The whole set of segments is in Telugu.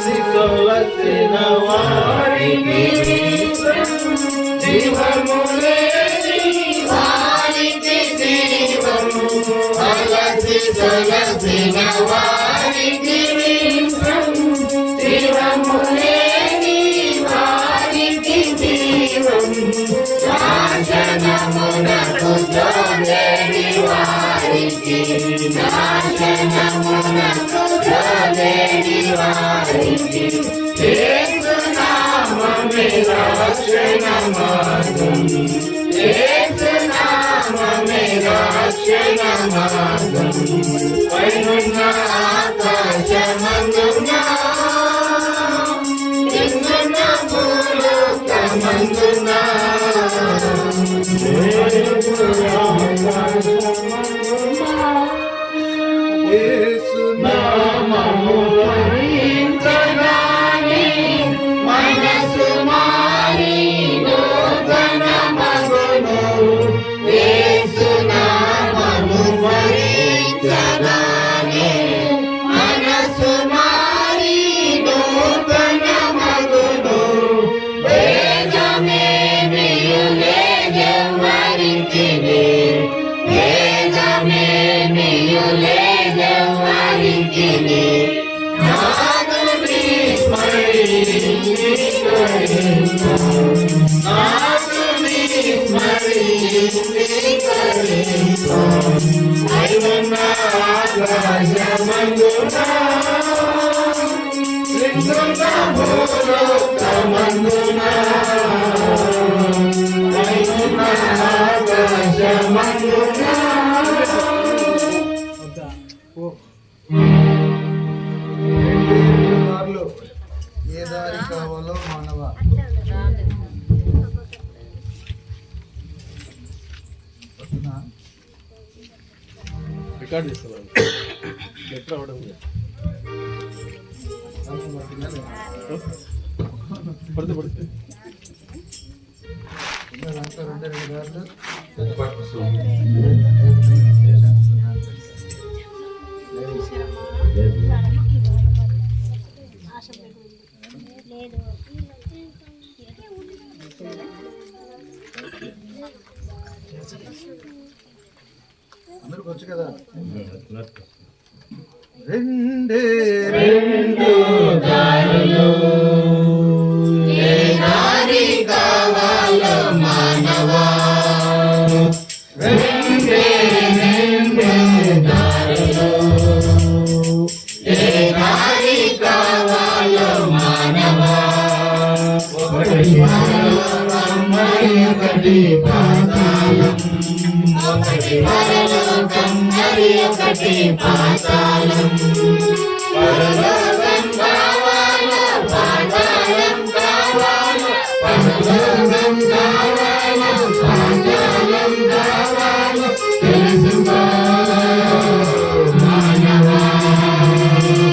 కొలసిన వారికి జీవములేని వారికి జీవము అలసి కొలసిన వారికి జీవములేని వారికి జీవము నాశనమునకు జోలేని వారికి నాశనమునకు జోలేని వారికి యేసు నామమే రక్షణ మార్గం యేసు నామమే రక్షణ మార్గం పైనున్న ఆకాశమందున కిందున్న భూలోకమందున యేసు నామము భరించగానే మనసు మారి నూతన మగును యేసు నామము భరించగానే మనసు మారి నూతన మగును వేదమేమియు లేదెవ్వరికిని వేదమేమియు లేదెవ్వరికిని నాదుని స్మరించుకరించు నాదుని స్మరించుకరించు పైనున్న ఆకాశమందున క్రిందున్న భూలోకమందున పైనున్న ఆకాశమందున ఏ దారి కావాలో మానవ రికార్డ్ చేస్తున్నారు ఎట్లా అవడం పడితే పడితే అందరికి వచ్చు కదా రెండే రెండు దారులు ఏ దారి కావాలో మానవా రెండే రెండు దారులు ఏ దారి కావాలో మానవా ఒకటి పరలోకం మరి ఒకటి పాతాళం ఒకటి పరలోకం మరి ఒకటి పాతాళం పరలోకం కావాలో పాతాళం కావాలో పరలోకం కావాలో పాతాళం కావాలో తెలుసుకో మానవా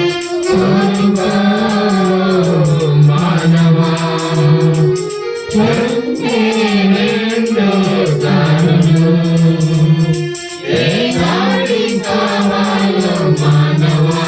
తెలుసుకో మానవా రెండు దారులు ఏ దారి కావాలో మానవా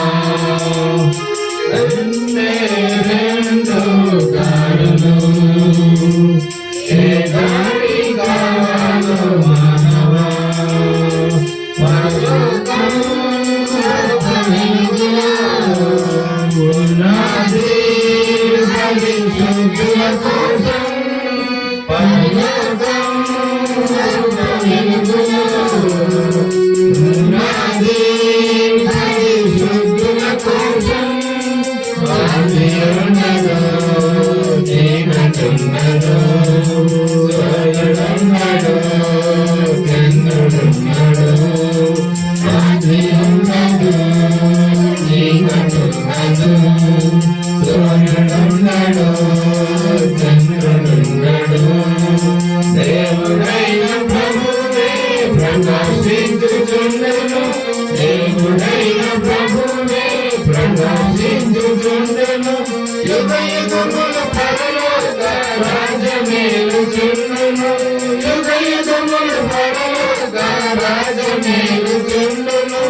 మేలు చుండును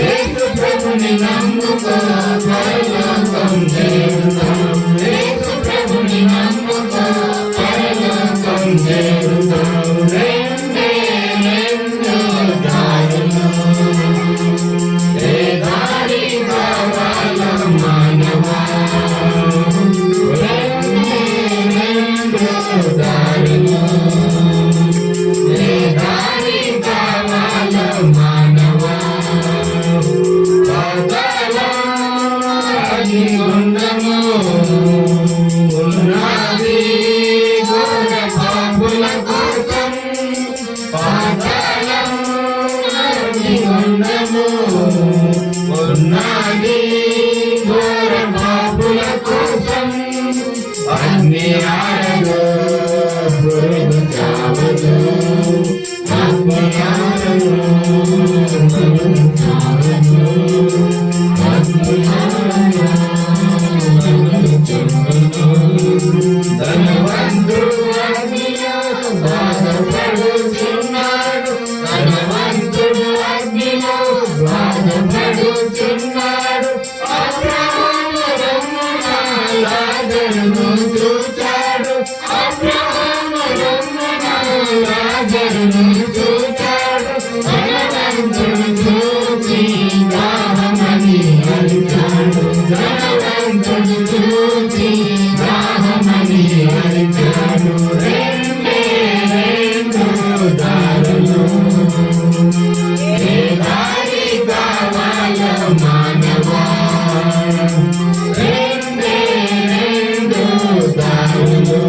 యేసు ప్రభుని నమ్ముకో పరలోకం చేరుతాం యేసు ప్రభుని నమ్ముకో పరలోకం చేరుతాం రెండే రెండు దారులు ఏ దారి కావాలో మానవా రెండే రెండు దారులు ఏ దారి కావాలో మానవా అగ్నిగుండము ఉన్నది ఘోర పాపుల కోసం పాతాళం అగ్నిగుండము ఉన్నది ఘోర పాపుల కోసం అగ్ని ఆడదు పురుగు చావదు అగ్ని ఆడదు పురుగు చావదు ధనవంతుడు అగ్నిలో బాధపడుతున్నాడు ధనవంతుడు అగ్నిలో బాధపడుతున్నాడు అబ్రహాము రమ్మున లాజరును చూచాడు అబ్రహాము రమ్మున లాజరును చూచాడు ధనవంతుడు చూచి దాహమని అరిచాడు ధనవంతుడు చూచి దాహమని అరిచాడు రెండే రెండు దారులు ఏ దారి కావాలో మానవా రెండే రెండు దారులు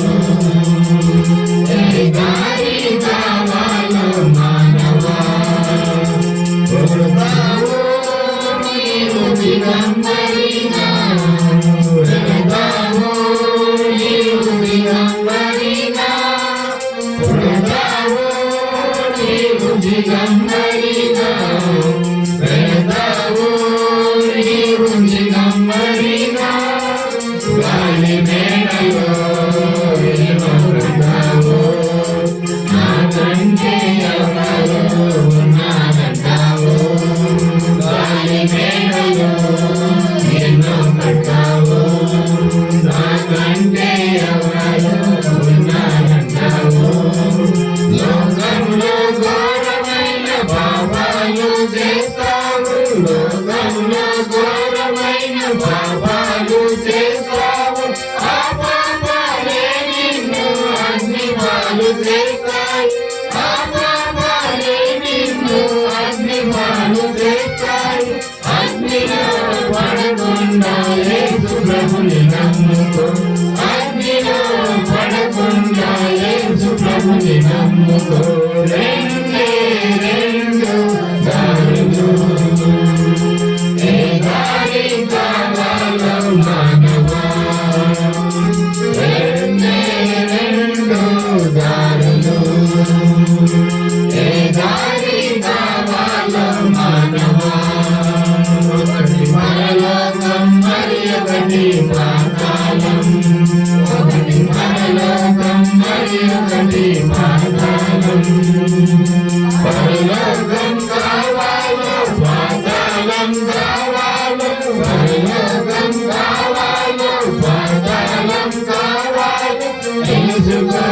ఏ దారి కావాలో మానవా పుడతావు నీవు దిగంబరిగా పుడతావు నీవు దిగంబరిగా పుడతావు నీవు దిగంబరిగా పెడతావు నీవు దిగంబరిగా గాలి మేడలో పెడతావు నాకంటే ఎవరు ఉన్నారంటావు గాలి మేడలో ఎన్నో పడ్డావు నాకంటే ఎవరు ఉన్నారంటావు లోకంలో ఘోరమైన పాపాలు చేస్తావు లోకంలో ఘోరమైన పాపాలు చేస్తావు ఆ పాపాలే నిన్ను అగ్నిపాలు చేస్తాయి ఆ పాపాలే నిన్ను అగ్నిపాలు చేస్తాయి అగ్నిలో పడకుండా యేసు ప్రభుని నమ్ముకో అగ్నిలో పడకుండా యేసు ప్రభుని నమ్ముకో రెండే రెండు దారులు ఏ దారి కావాలో మానవా రెండే రెండు దారులు ఏ దారి కావాలో మానవా ఒకటి పరలోకం మరి ఒకటి పాతాళం ఒకటి పరలోకం మరి ఒకటి పాతాళం పరలోకం కావాలో పాతాళం కావాలో పరలోకం కావాలో పాతాళం కావాలో తెలుసుకో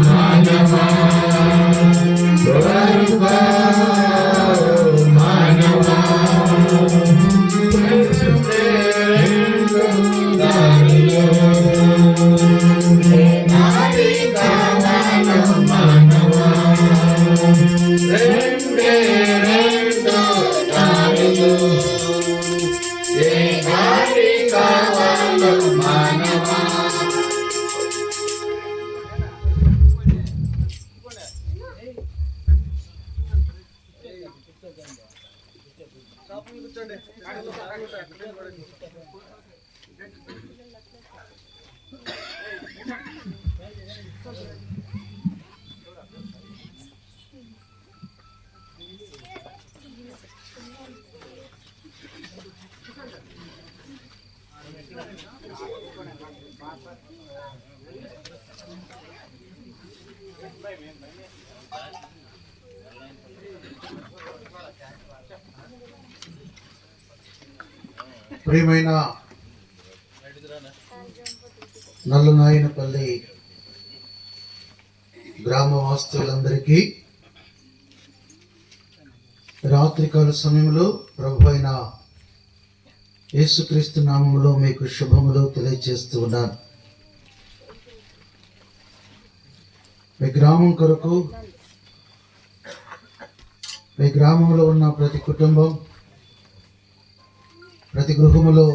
మానవా కోరుకో మానవా దారి కావాలో మానవా రెండే రెండు దారులు ఏ దారి కావాలో మానవా ప్రియమైన నల్లనాయనపల్లి గ్రామవాస్తులందరికీ రాత్రికాల సమయంలో ప్రభు అయిన యేసుక్రీస్తు నామములో మీకు శుభములు తెలియజేస్తూ ఉన్నాను. మీ గ్రామం కొరకు, మీ గ్రామంలో ఉన్న ప్రతి కుటుంబం, ప్రతి గృహములో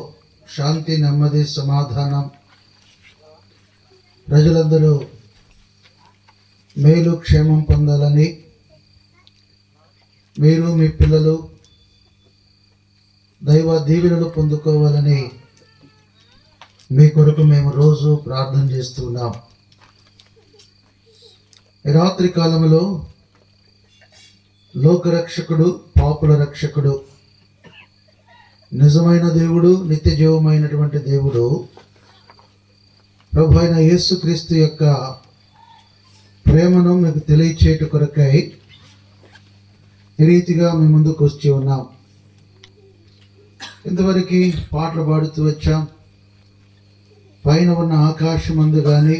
శాంతి, నెమ్మది, సమాధానం, ప్రజలందరూ మేలు క్షేమం పొందాలని, మీరు మీ పిల్లలు దైవ దీవెనలు పొందుకోవాలని మీ కొరకు మేము రోజు ప్రార్థన చేస్తున్నాం. ఈ రాత్రి కాలంలో లోకరక్షకుడు, పాపుల రక్షకుడు, నిజమైన దేవుడు, నిత్య జీవమైనటువంటి దేవుడు ప్రభు అయిన యేసుక్రీస్తు యొక్క ప్రేమను మీకు తెలియచేయట కొరకై ఈ రీతిగా మీ ముందుకు వచ్చి ఉన్నాం. ఇంతవరకు పాటలు పాడుతూ వచ్చాం. పైన ఉన్న ఆకాశమందు కానీ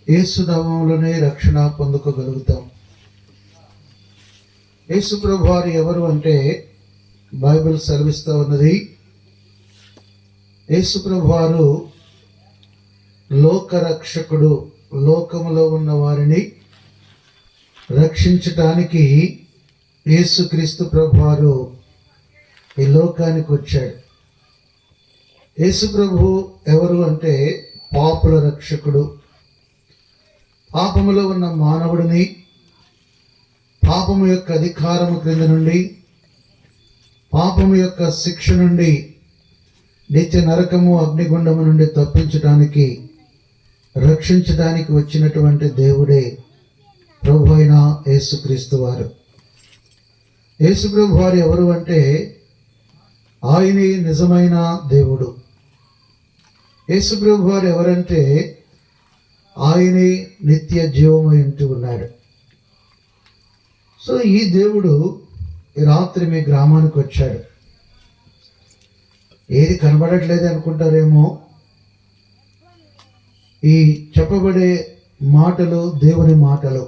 యేసు నామములోనే రక్షణ పొందుకోగలుగుతాం. యేసు ప్రభు వారు ఎవరు అంటే బైబిల్ సెలవిస్తూ ఉన్నది, యేసు ప్రభు వారు లోకరక్షకుడు, లోకములో ఉన్న వారిని రక్షించటానికి యేసుక్రీస్తు ప్రభు వారు ఈ లోకానికి వచ్చాడు. యేసు ప్రభు ఎవరు అంటే పాపుల రక్షకుడు. పాపములో ఉన్న మానవుడిని పాపము యొక్క అధికారము క్రింద నుండి, పాపము యొక్క శిక్ష నుండి, నిత్య నరకము, అగ్నిగుండము నుండి తప్పించడానికి, రక్షించడానికి వచ్చినటువంటి దేవుడే ప్రభు అయిన యేసుక్రీస్తు వారు. యేసు ప్రభు వారు ఎవరు అంటే ఆయనే నిజమైన దేవుడు. యేసు ప్రభు వారు ఎవరంటే ఆయనే నిత్య జీవమై ఉంటూ ఉన్నాడు. సో ఈ దేవుడు ఈ రాత్రి మీ గ్రామానికి వచ్చాడు. ఏది కనబడట్లేదు అనుకుంటారేమో, ఈ చెప్పబడే మాటలు దేవుని మాటలు.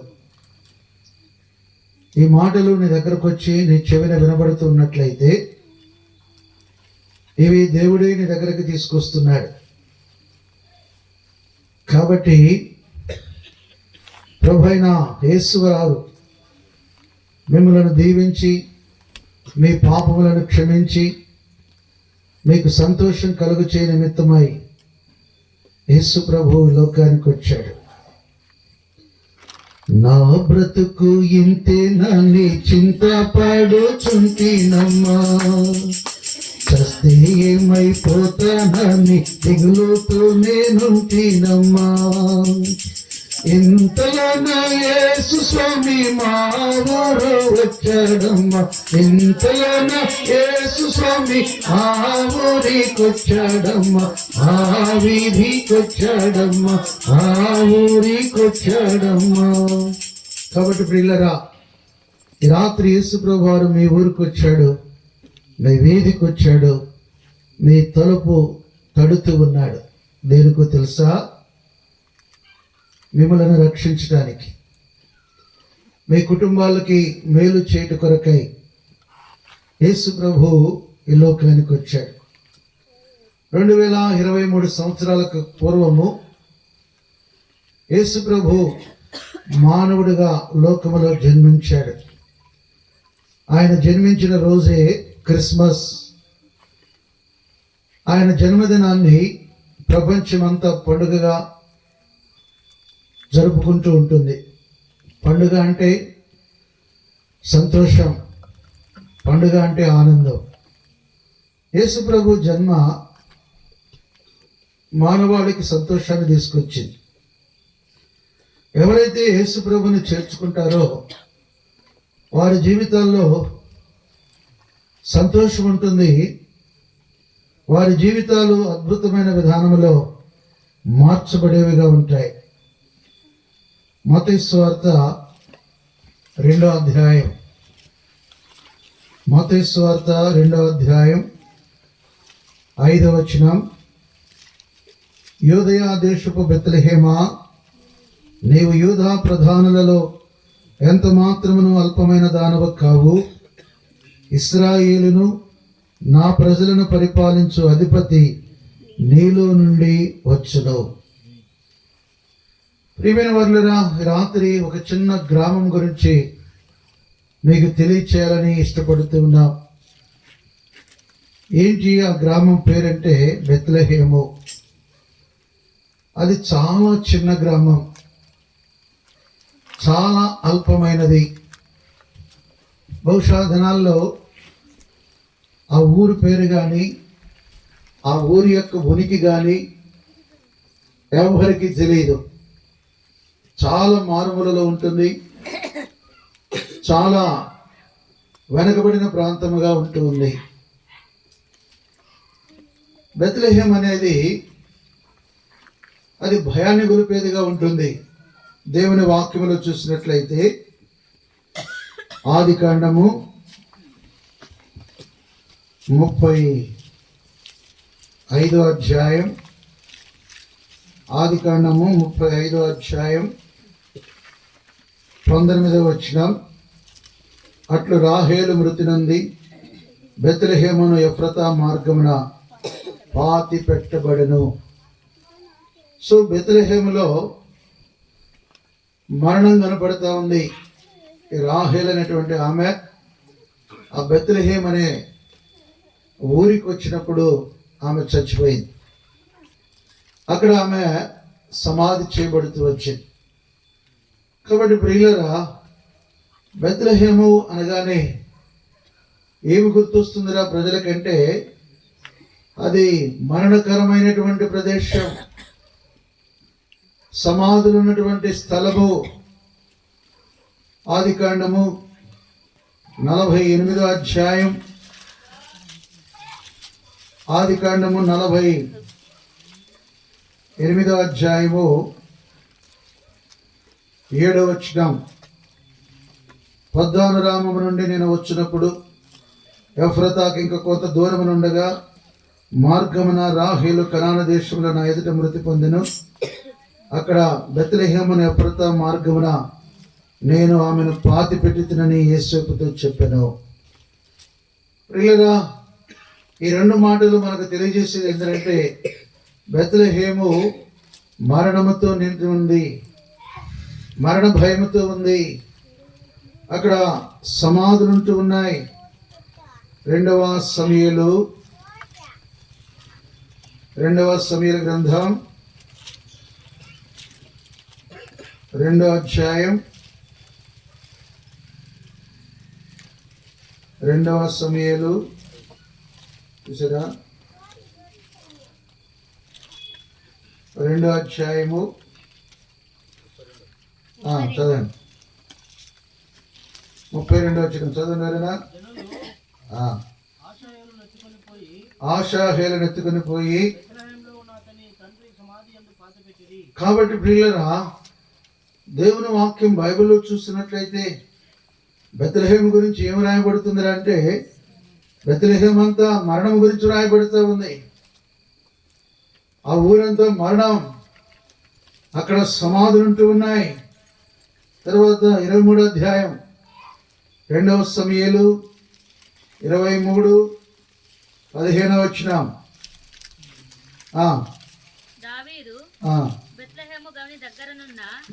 ఈ మాటలు నీ దగ్గరకు వచ్చి నీ చెవిన వినబడుతున్నట్లయితే ఇవి దేవుడే నీ దగ్గరికి తీసుకొస్తున్నాడు. కాబట్టి ప్రభువైన యేసువారు మిమ్మలను దీవించి మీ పాపములను క్షమించి మీకు సంతోషం కలుగు చేయ నిమిత్తమై యేసు ప్రభు లోకానికి వచ్చాడు. నా బ్రతుకు ఇంతేనని చింతపడుచుంటినమ్మా, చస్తే ఏమైపోతానని దిగులుతో నేనుంటినమ్మా, ఇంతలోన యేసు స్వామి మా ఊరు వచ్చాడమ్మా, ఇంతలోన యేసు స్వామి మా ఊరికొచ్చాడమ్మా, మా వీధికొచ్చాడమ్మా, మా ఊరికొచ్చాడమ్మా. కాబట్టి ప్రియులరా, ఈ రాత్రి యేసు ప్రభు వారు మీ ఊరికి వచ్చాడు, మీ వీధికి వచ్చాడు, మీ తలుపు తడుతూ ఉన్నాడు. దేనికో తెలుసా? మిమ్మల్ని రక్షించడానికి, మీ కుటుంబాలకి మేలు చేయట కొరకై యేసు ప్రభు ఈ లోకానికి వచ్చాడు. 2023 సంవత్సరాలకు పూర్వము యేసు ప్రభు మానవుడిగా లోకములో జన్మించాడు. ఆయన జన్మించిన రోజే క్రిస్మస్. ఆయన జన్మదినాన్ని ప్రపంచమంతా పండుగగా జరుపుకుంటూ ఉంటుంది. పండుగ అంటే సంతోషం, పండుగ అంటే ఆనందం. యేసు ప్రభు జన్మ మానవాళికి సంతోషాన్ని తీసుకొచ్చింది. ఎవరైతే యేసు ప్రభుని చేర్చుకుంటారో వారి జీవితాల్లో సంతోషం ఉంటుంది. వారి జీవితాలు అద్భుతమైన విధానంలో మార్చబడేవిగా ఉంటాయి. మత్తయి సువార్త 2వ అధ్యాయం మత్తయి సువార్త 2వ అధ్యాయం 5వ వచనం. యూదయ దేశపు బెత్లెహేమా, నీవు యూదా ప్రధానులలో ఎంత మాత్రమును అల్పమైన దానవ కావు. ఇశ్రాయేలును నా ప్రజలను పరిపాలించు అధిపతి నీలో నుండి వచ్చును. ప్రియమైన వారులారా, రాత్రి ఒక చిన్న గ్రామం గురించి మీకు తెలియచేయాలని ఇష్టపడుతూ ఉన్నాం. ఏంటి ఆ గ్రామం పేరంటే బెత్లెహేము. అది చాలా చిన్న గ్రామం, చాలా అల్పమైనది. బహుశా దినాల్లో ఆ ఊరు పేరు కానీ ఆ ఊరి యొక్క ఉనికి కానీ ఎవరికి తెలియదు. చాలా మారుమూలలో ఉంటుంది, చాలా వెనకబడిన ప్రాంతముగా ఉంటుంది. బెత్లెహేం అనేది అది భయాన్ని గొలిపేదిగా ఉంటుంది. దేవుని వాక్యములో చూసినట్లయితే ఆదికాండము 35వ అధ్యాయం, ఆదికాండము 35వ అధ్యాయం 19వ వచనం. అట్లు రాహేలు మృతి నొంది బెత్లెహేమును ఎఫ్రతా మార్గమున పాతి పెట్టబడెను. సో బెత్లెహేములో మరణం కనపడతా ఉంది. రాహేల్ అనేటువంటి ఆమె ఆ బెత్లెహేం అనే ఊరికి వచ్చినప్పుడు ఆమె చచ్చిపోయింది. అక్కడ ఆమె సమాధి చేయబడుతూ వచ్చింది. కాబట్టి ప్రియులారా, బెత్లెహేము అనగానే ఏమి గుర్తొస్తుందిరా ప్రజలకంటే, అది మరణకరమైనటువంటి ప్రదేశం, సమాధులు ఉన్నటువంటి స్థలము. ఆదికాండము 48వ అధ్యాయం, ఆదికాండము 48వ అధ్యాయము 7వ వచనం. పద్దానురామము నుండి నేను వచ్చినప్పుడు ఎఫ్రతాకి ఇంక కొంత దూరమునుండగా మార్గమున రాహేలు కనాన దేశంలో నా ఎదుట మృతి పొందెను. అక్కడ బెత్లెహేమును ఎఫ్రతా మార్గమున నేను ఆమెను పాతి పెట్టుతునని యేసేపుతో చెప్పాను. ప్రియులారా, ఈ రెండు మాటలు మనకు తెలియజేసేది ఏంటంటే, బెత్లెహేము మరణముతో నిండి ఉంది, మరణ భయముతో ఉంది. అక్కడ సమాధులుంటూ ఉన్నాయి. 2వ సమూయేలు గ్రంథం 2వ అధ్యాయం 2వ సమూయేలు చూసారా, 2వ అధ్యాయము చదవండి. 32వ వచనం చదవండి. ఆషాహేలు ఎత్తుకొని పోయి. కాబట్టి ప్రియులారా, దేవుని వాక్యం బైబిల్లో చూస్తున్నట్లయితే బెత్లెహేము గురించి ఏమి రాయబడుతుంది అంటే, బెత్లెహేం అంతా మరణం గురించి రాయబడుతూ ఉంది. ఆ ఊరంతా మరణం, అక్కడ సమాధులుంటూ ఉన్నాయి. తర్వాత 23వ అధ్యాయం 2వ సమూయేలు 23:15 వచనం.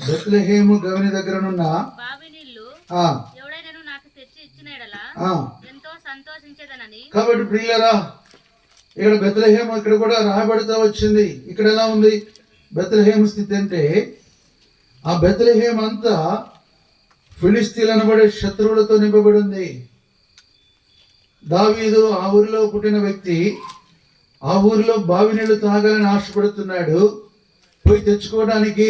బెత్లెహేము గవని దగ్గరనున్న బావి నీళ్లు ఎవడైనా నాకు తెచ్చి ఇచ్చిన యెడల ఎంతో సంతోషించేదనని. కాబట్టి ప్రియులారా, ఇక్కడ బెత్లెహేము ఇక్కడ కూడా రాయబడుతూ వచ్చింది. ఇక్కడ ఎలా ఉంది బెత్లెహేము స్థితి అంటే, ఆ బెత్లెహేం అంతా ఫిలిస్తీన్లు అనబడే శత్రువులతో నింపబడి ఉంది. దావీదు ఆ ఊరిలో పుట్టిన వ్యక్తి, ఆ ఊరిలో బావి నీళ్లు తాగాలని ఆశపడుతున్నాడు. పోయి తెచ్చుకోవడానికి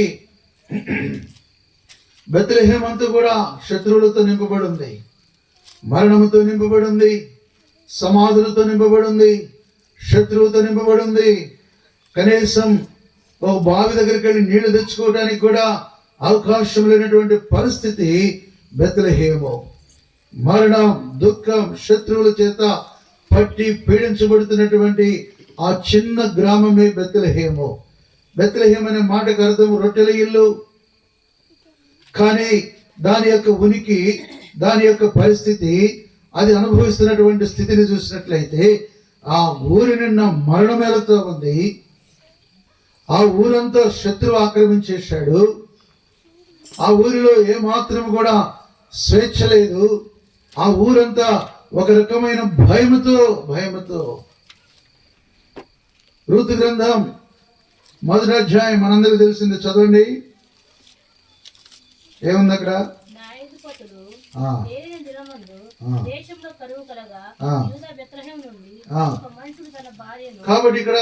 బెత్లెహేం అంతా కూడా శత్రువులతో నింపబడి ఉంది, మరణముతో నింపబడి ఉంది, సమాధులతో నింపబడి ఉంది, శత్రువుతో నింపబడి ఉంది. కనీసం ఒక బావి దగ్గరికి వెళ్ళి నీళ్లు తెచ్చుకోవడానికి కూడా అవకాశం లేనటువంటి పరిస్థితి బెత్లెహేము. మరణం, దుఃఖం, శత్రువుల చేత పట్టి పీడించబడుతున్నటువంటి ఆ చిన్న గ్రామమే బెత్లెహేము. బెత్లెహేము అనే మాటకు అర్థం రొట్టెల ఇల్లు. కానీ దాని యొక్క ఉనికి, దాని యొక్క పరిస్థితి, అది అనుభవిస్తున్నటువంటి స్థితిని చూసినట్లయితే ఆ ఊరి నిన్న మరణమేలతో ఉంది. ఆ ఊరంతా శత్రువు ఆక్రమించేశాడు. ఆ ఊరిలో ఏమాత్రం కూడా స్వేచ్ఛ లేదు. ఆ ఊరంతా ఒక రకమైన భయముతో రూతు గ్రంథం 1వ అధ్యాయం మనందరికీ తెలిసింది, చదవండి. ఏముంది అక్కడ? కాబట్టి ఇక్కడ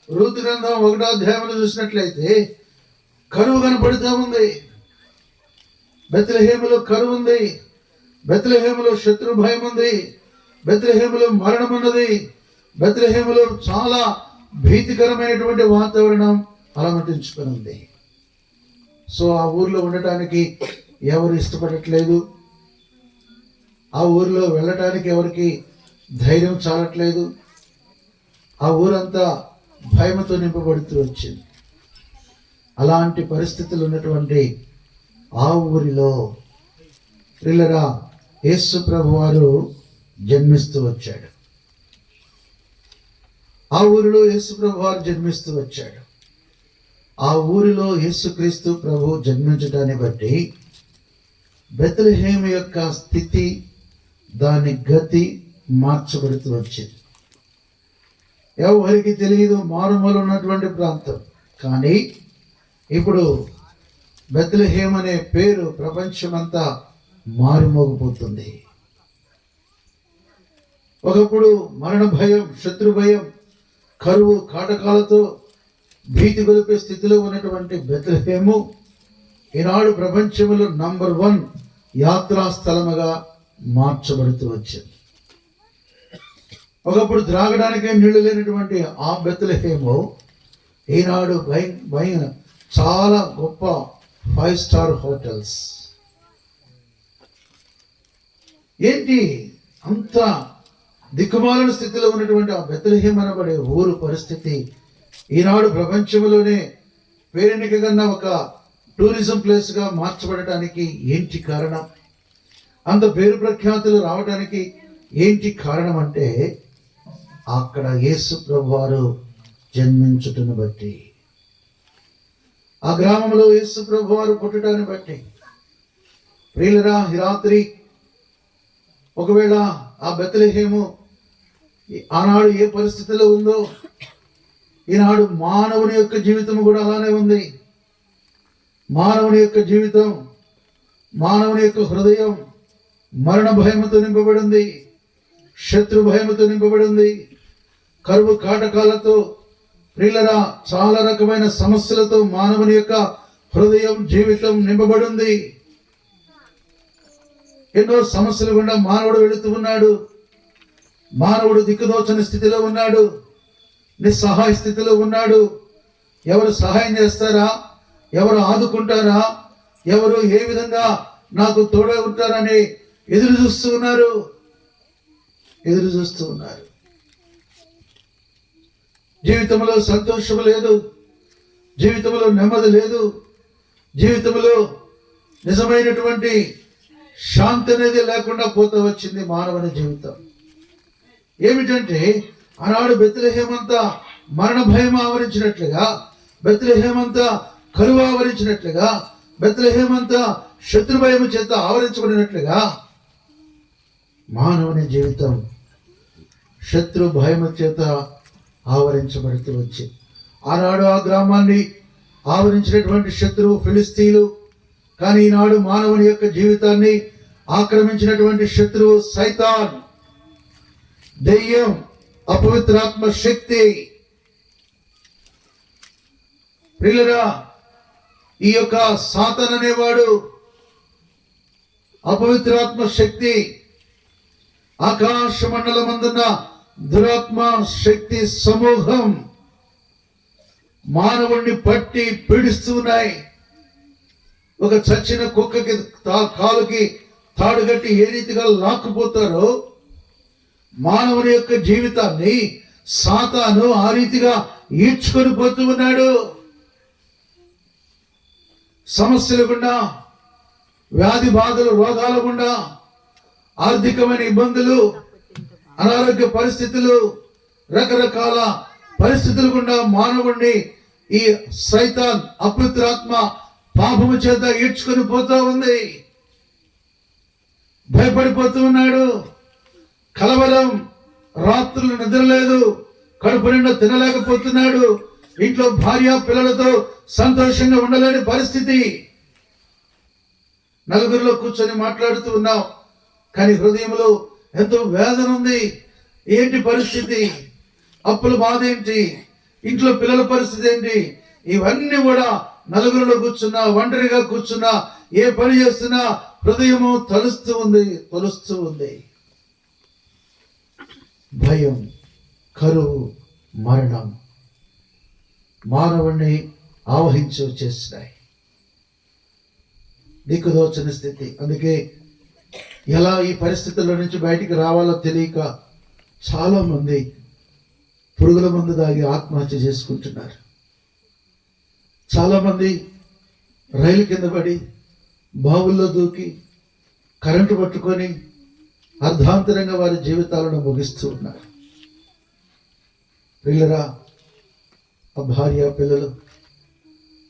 రూతు గ్రంథం 1వ అధ్యాయంలో చూసినట్లయితే కరువు కనపడుతూ ఉంది. బెత్లెహేములో కరువు ఉంది. బెత్లెహేములో శత్రు భయం ఉంది. బెత్లెహేములో మరణం ఉన్నది. బెత్లెహేములో చాలా భీతికరమైనటువంటి వాతావరణం అలమటించుకొని ఉంది. సో ఆ ఊర్లో ఉండటానికి ఎవరు ఇష్టపడట్లేదు. ఆ ఊరిలో వెళ్ళటానికి ఎవరికి ధైర్యం చాలట్లేదు. ఆ ఊరంతా భయంతో నింపబడుతూ వచ్చింది. అలాంటి పరిస్థితులు ఉన్నటువంటి ఆ ఊరిలో ప్రియులారా యేసు ప్రభు వారు జన్మిస్తూ వచ్చాడు. ఆ ఊరిలో యేసు ప్రభు వారు జన్మిస్తూ వచ్చాడు. ఆ ఊరిలో యేసుక్రీస్తు ప్రభు జన్మించడాన్ని బట్టి బెత్లెహేము యొక్క స్థితి, దాని గతి మార్చబడుతూ వచ్చింది. ఎవరికి తెలియదు, మారుమూల ఉన్నటువంటి ప్రాంతం. కానీ ఇప్పుడు బెత్లెహేం అనే పేరు ప్రపంచమంతా మారుమోగిపోతుంది. ఒకప్పుడు మరణ భయం, శత్రు భయం, కరువు కాటకాలతో భీతి గొలిపే స్థితిలో ఉన్నటువంటి బెత్లెహేము ఈనాడు ప్రపంచంలో నంబర్ 1 యాత్రా స్థలముగా మార్చబడుతూ వచ్చింది. ఒకప్పుడు త్రాగడానికే నీళ్లు లేనటువంటి ఆ బెత్లెహేము ఈనాడు చాలా గొప్ప 5 స్టార్ హోటల్స్. ఏంటి అంత దిక్కుమాలిన స్థితిలో ఉన్నటువంటి ఆ బెత్లెహేం అనబడే ఊరు పరిస్థితి ఈనాడు ప్రపంచంలోనే పేరెన్నికగన్న ఒక టూరిజం ప్లేస్గా మార్చబడటానికి ఏంటి కారణం? అంత పేరు ప్రఖ్యాతులు రావడానికి ఏంటి కారణం అంటే అక్కడ యేసు ప్రభు వారు జన్మించుటను బట్టి, ఆ గ్రామంలో యేసు ప్రభు వారు పుట్టడాన్ని బట్టి. ప్రియులరా, ఈ రాత్రి ఒకవేళ ఆ బెత్లెహేము ఆనాడు ఏ పరిస్థితిలో ఉందో ఈనాడు మానవుని యొక్క జీవితం కూడా అలానే ఉంది. మానవుని యొక్క జీవితం, మానవుని యొక్క హృదయం మరణ భయముతో నింపబడింది, శత్రు భయముతో నింపబడింది, కరువు కాటకాలతో, ప్రియులరా చాలా రకమైన సమస్యలతో మానవుని యొక్క హృదయం, జీవితం నింపబడింది. ఎన్నో సమస్యలు గుండా మానవుడు వెళుతూ ఉన్నాడు. మానవుడు దిక్కుదోచని స్థితిలో ఉన్నాడు, నిస్సహాయ స్థితిలో ఉన్నాడు. ఎవరు సహాయం చేస్తారా, ఎవరు ఆదుకుంటారా, ఎవరు ఏ విధంగా నాకు తోడే ఉంటారని ఎదురు చూస్తూ ఉన్నారు. జీవితంలో సంతోషం లేదు, జీవితంలో నెమ్మది లేదు, జీవితంలో నిజమైనటువంటి శాంతి అనేది లేకుండా పోతూ వచ్చింది మానవుని జీవితం. ఏమిటంటే ఆనాడు బెత్లెహేమంతా మరణ భయం ఆవరించినట్లుగా, బెత్లెహేమంతా కరువు ఆవరించినట్లుగా, బెత్లెహేమంతా శత్రు భయం చేత ఆవరించబడినట్లుగా మానవుని జీవితం శత్రు భయం చేత ఆవరించబడుతూ వచ్చింది. ఆనాడు ఆ గ్రామాన్ని ఆవరించినటువంటి శత్రువు ఫిలిస్తీన్లు. కానీ ఈనాడు మానవుని యొక్క జీవితాన్ని ఆక్రమించినటువంటి శత్రువు సైతాన్, దెయ్యం, అపవిత్రాత్మ శక్తి. ప్రియులరా, ఈ యొక్క సాతాన్ అనేవాడు, అపవిత్రాత్మ శక్తి, ఆకాశ మండలమందున్న దురాత్మ శక్తి సమూహం మానవుణ్ణి పట్టి పీడిస్తూ ఉన్నాయి. ఒక చచ్చిన కుక్కకి కాలుకి తాడుగట్టి ఏ రీతిగా లాక్కుపోతారో మానవుని యొక్క జీవితాన్ని సాతాను ఆ రీతిగా ఈడ్చుకొని పోతూ ఉన్నాడు. సమస్యల గుండా, వ్యాధి బాధలు, రోగాల గుండా, ఆర్థికమైన ఇబ్బందులు, అనారోగ్య పరిస్థితులు, రకరకాల పరిస్థితుల గుండా మానవుడిని ఈ సైతాన్ అపవిత్రాత్మ పాపము చేత ఈడ్చుకొని పోతా ఉంది. భయపడిపోతూ ఉన్నాడు. కలవరం, రాత్రులు నిద్ర లేదు, కడుపు నిండా తినలేకపోతున్నాడు. ఇంట్లో భార్య పిల్లలతో సంతోషంగా ఉండలేని పరిస్థితి. నలుగురిలో కూర్చొని మాట్లాడుతూ ఉన్నాం, కానీ హృదయంలో ఎంతో వేదన ఉంది. ఏంటి పరిస్థితి? అప్పుల బాధ ఏంటి? ఇంట్లో పిల్లల పరిస్థితి ఏంటి? ఇవన్నీ కూడా నలుగురిలో కూర్చున్నా, ఒంటరిగా కూర్చున్నా, ఏ పని చేస్తున్నా హృదయము తొలుస్తూ ఉంది. భయం, కరువు, మరణం మానవుణ్ణి ఆవహించి వచ్చేస్తున్నాయి. దిక్కుదోచని స్థితి. అందుకే ఎలా ఈ పరిస్థితుల్లో నుంచి బయటికి రావాలో తెలియక చాలా మంది పురుగుల మందు దాగి ఆత్మహత్య చేసుకుంటున్నారు. చాలా మంది రైలు కింద పడి, బావుల్లో దూకి, కరెంటు పట్టుకొని అర్ధాంతరంగా వారి జీవితాలను ముగిస్తూ ఉన్నారు. పిల్లరా, ఆ భార్య పిల్లలు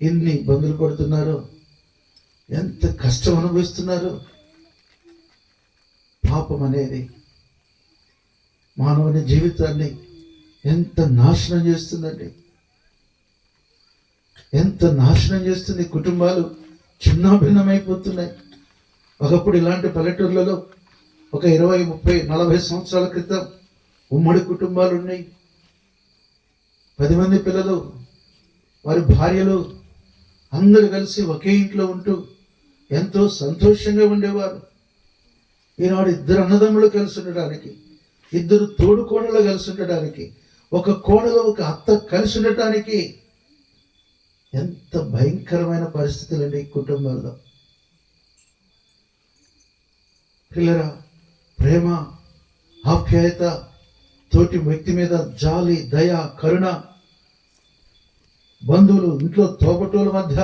ఎన్ని ఇబ్బందులు పడుతున్నారు, ఎంత కష్టం అనుభవిస్తున్నారు. పాపం అనేది మానవుని జీవితాన్ని ఎంత నాశనం చేస్తుందండి, ఎంత నాశనం చేస్తుంది. కుటుంబాలు చిన్నాభిన్నమైపోతున్నాయి. ఒకప్పుడు ఇలాంటి పల్లెటూర్లలో ఒక 20, 30, 40 సంవత్సరాల క్రితం ఉమ్మడి కుటుంబాలు ఉన్నాయి. 10 మంది పిల్లలు, వారి భార్యలు అందరూ కలిసి ఒకే ఇంట్లో ఉంటూ ఎంతో సంతోషంగా ఉండేవారు. ఈనాడు 2 అన్నదమ్ములు కలిసి ఉండడానికి, 2 తోడుకోడలు కలిసి ఉండడానికి, ఒక కోడలు ఒక అత్త కలిసి ఉండటానికి ఎంత భయంకరమైన పరిస్థితులండి ఈ కుటుంబాల్లో. పిల్లరా, ప్రేమ, ఆప్యాయత, తోటి వ్యక్తి మీద జాలి, దయ, కరుణ, బంధువులు, ఇంట్లో తోబుట్టువుల మధ్య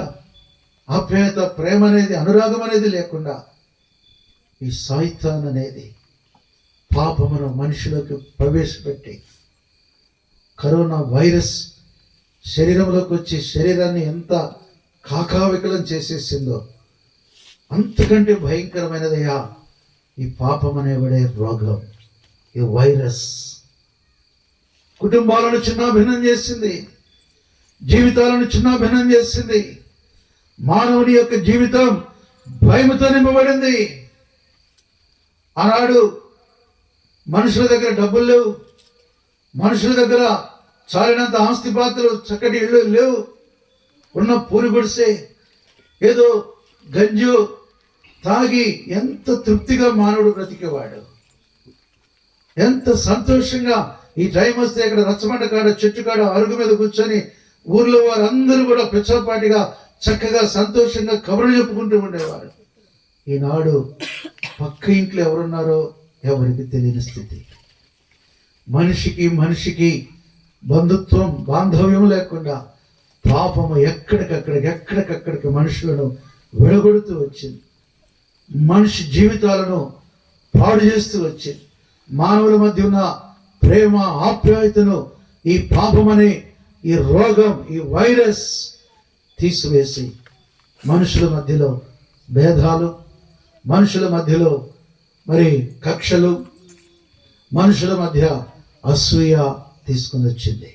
ఆప్యాయత, ప్రేమ అనేది, అనురాగం అనేది లేకుండా ఈ సైతాన్ అనేది పాపమును మనిషిలోకి ప్రవేశపెట్టి కరోనా వైరస్ శరీరంలోకి వచ్చి శరీరాన్ని ఎంత కాకావికలం చేసేసిందో అంతకంటే భయంకరమైనదయ్యా ఈ పాపం అనేబడే రోగం, ఈ వైరస్. కుటుంబాలను చిన్నాభిన్నం చేసింది, జీవితాలను చిన్నాభిన్నం చేసింది. మానవుని యొక్క జీవితం భయముతో నింపబడింది. ఆనాడు మనుషుల దగ్గర డబ్బులు లేవు, మనుషుల దగ్గర చాలినంత ఆస్తిపాత్రలు, చక్కటి ఇళ్ళు లేవు. ఉన్న పూరి గుడిసే, ఏదో గంజు తాగి ఎంత తృప్తిగా మానవుడు బ్రతికేవాడు. ఎంత సంతోషంగా ఈ టైం వస్తే ఇక్కడ రచ్చబండ కాడ, చెట్టు కాడ, అరుగు మీద కూర్చొని ఊర్లో వారందరూ కూడా పిచ్చపాటిగా చక్కగా సంతోషంగా కబుర్లు చెప్పుకుంటూ ఉండేవారు. ఈనాడు పక్క ఇంట్లో ఎవరున్నారో ఎవరికి తెలియని స్థితి. మనిషికి బంధుత్వం, బాంధవ్యం లేకుండా పాపము ఎక్కడికక్కడికి మనుషులను విడగొడుతూ వచ్చింది. మనిషి జీవితాలను పాడు చేస్తూ వచ్చింది. మానవుల మధ్య ఉన్న ప్రేమ, ఆప్యాయతను ఈ పాపమనే ఈ రోగం, ఈ వైరస్ తీసివేసి మనుషుల మధ్యలో భేదాలు, మనుషుల మధ్యలో మరి కక్షలు, మనుషుల మధ్య అసూయ తీసుకుని వచ్చింది.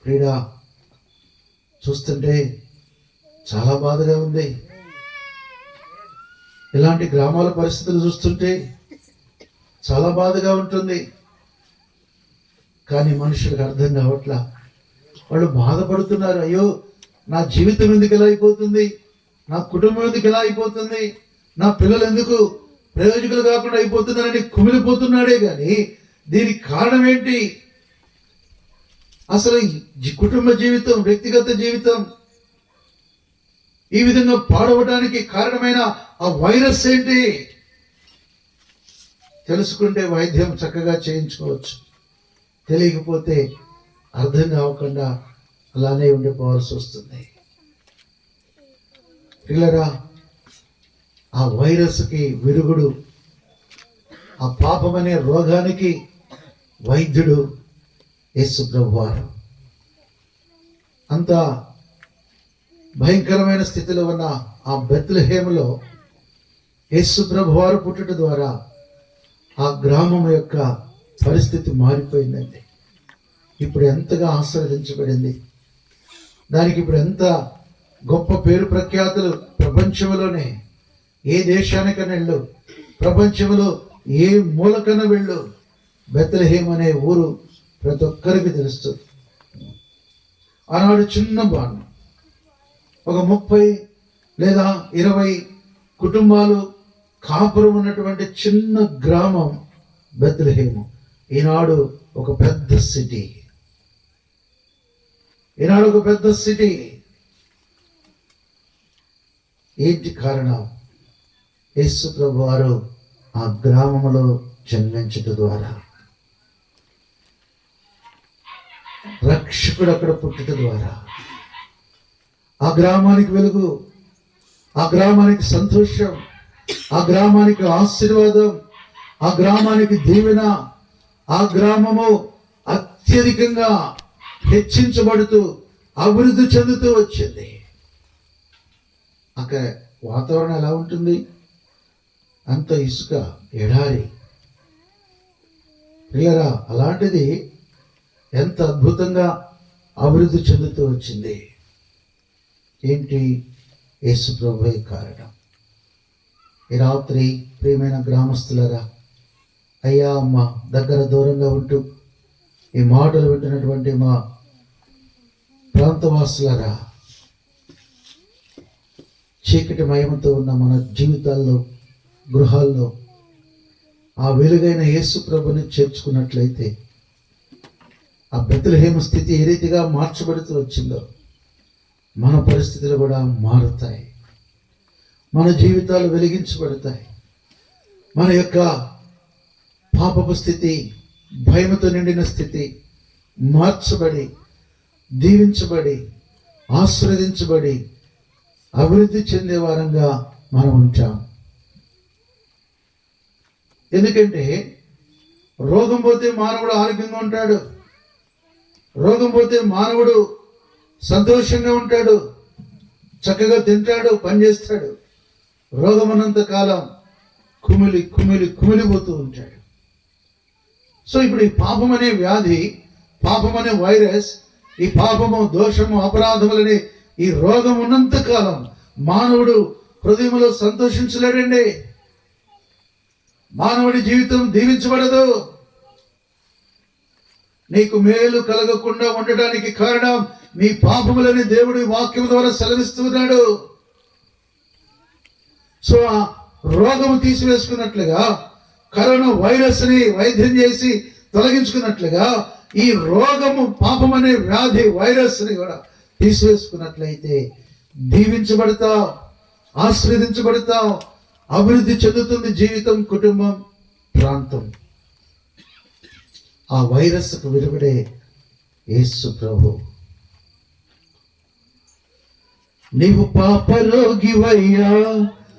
క్రీడ చూస్తుంటే చాలా బాధగా ఉంది. ఇలాంటి గ్రామాల పరిస్థితులు చూస్తుంటే చాలా బాధగా ఉంటుంది. కానీ మనుషులకు అర్థం కావట్లా. వాళ్ళు బాధపడుతున్నారు. అయ్యో, నా జీవితం ఎందుకు ఎలా అయిపోతుంది, నా కుటుంబం ఎందుకు ఎలా అయిపోతుంది, నా పిల్లలు ఎందుకు ప్రయోజకులు కాకుండా అయిపోతున్నారని కుమిలిపోతున్నాడే కానీ దీనికి కారణం ఏంటి? అసలు కుటుంబ జీవితం, వ్యక్తిగత జీవితం ఈ విధంగా పాడవడానికి కారణమైన ఆ వైరస్ ఏంటి తెలుసుకుంటే వైద్యం చక్కగా చేయించుకోవచ్చు. తెలియకపోతే అర్థం కావకుండా అలానే ఉండిపోవాల్సి వస్తుంది. పిల్లరా, ఆ వైరస్కి విరుగుడు, ఆ పాపమనే రోగానికి వైద్యుడు యేసు ప్రభువారు. అంత భయంకరమైన స్థితిలో ఉన్న ఆ బెత్లెహేములో యేసు ప్రభువారు పుట్టుట ద్వారా ఆ గ్రామం యొక్క పరిస్థితి మారిపోయిందండి. ఇప్పుడు ఎంతగా ఆశీర్వదించబడింది. దానికి ఇప్పుడు ఎంత గొప్ప పేరు ప్రఖ్యాతులు. ప్రపంచంలోనే ఏ దేశానికైనా వెళ్ళు, ప్రపంచంలో ఏ మూలకన్నా వెళ్ళు, బెత్లెహేమ్ అనే ఊరు ప్రతి ఒక్కరికి తెలుస్తుంది. ఆనాడు చిన్న బాణం, ఒక 30 లేదా 20 కుటుంబాలు కాపురం ఉన్నటువంటి చిన్న గ్రామం బెత్లెహేము ఈనాడు ఒక పెద్ద సిటీ. ఏంటి కారణం? యేసు ప్రభువారు ఆ గ్రామంలో జన్మించడం ద్వారా, రక్షకుడు అక్కడ పుట్టడం ద్వారా ఆ గ్రామానికి వెలుగు, ఆ గ్రామానికి సంతోషం, ఆ గ్రామానికి ఆశీర్వాదం, ఆ గ్రామానికి దీవెన, ఆ గ్రామము అత్యధికంగా హెచ్చించబడుతూ అభివృద్ధి చెందుతూ వచ్చింది. అక్కడ వాతావరణం ఎలా ఉంటుంది? అంత ఇసుక, ఎడారి. పిల్లరా, అలాంటిది ఎంత అద్భుతంగా అభివృద్ధి చెందుతూ వచ్చింది. ఏంటి? యేసు ప్రభువే కారణం. ఈ రాత్రి ప్రియమైన గ్రామస్తులరా, అయ్యా అమ్మ దగ్గర దూరంగా ఉంటూ ఈ మాటలు వింటున్నటువంటి మా ప్రాంతవాసులరా, చీకటి మయమతో ఉన్న మన జీవితాల్లో, గృహాల్లో ఆ వెలుగైన యేసు ప్రభుని చేర్చుకున్నట్లయితే ఆ బెత్లెహేము స్థితి ఏ రీతిగా మార్చబడుతూ వచ్చిందో మన పరిస్థితులు కూడా మారుతాయి. మన జీవితాలు వెలిగించబడతాయి. మన యొక్క పాపపు స్థితి, భయముతో నిండిన స్థితి మార్చబడి, దీవించబడి, ఆశీర్వదించబడి, అభివృద్ధి చెందే వారంగా మనం ఉంటాం. ఎందుకంటే రోగం పోతే మానవుడు ఆరోగ్యంగా ఉంటాడు. రోగం పోతే మానవుడు సంతోషంగా ఉంటాడు, చక్కగా తింటాడు, పనిచేస్తాడు. రోగం ఉన్నంత కాలం కుమిలిపోతూ ఉంటాడు. సో ఇప్పుడు ఈ పాపం అనే వ్యాధి, పాపం అనే వైరస్, ఈ పాపము, దోషము, అపరాధములని ఈ రోగం ఉన్నంత కాలం మానవుడు హృదయంలో సంతోషించలేడండి. మానవుడి జీవితం దీవించబడదు. నీకు మేలు కలగకుండా ఉండడానికి కారణం నీ పాపములని దేవుడి వాక్యం ద్వారా సెలవిస్తున్నాడు. సో ఆ రోగము తీసివేసుకున్నట్లుగా, కరోనా వైరస్ ని వైద్యం చేసి తొలగించుకున్నట్లుగా ఈ రోగము, పాపం అనే వ్యాధి, వైరస్ ని కూడా తీసివేసుకున్నట్లయితే దీవించబడతావు, ఆశీర్వదించబడతావు, అభివృద్ధి చెందుతుంది జీవితం, కుటుంబం, ప్రాంతం. ఆ వైరస్కు విరుగుడే యేసు ప్రభు. నీవు పాపరోగివయ్యా,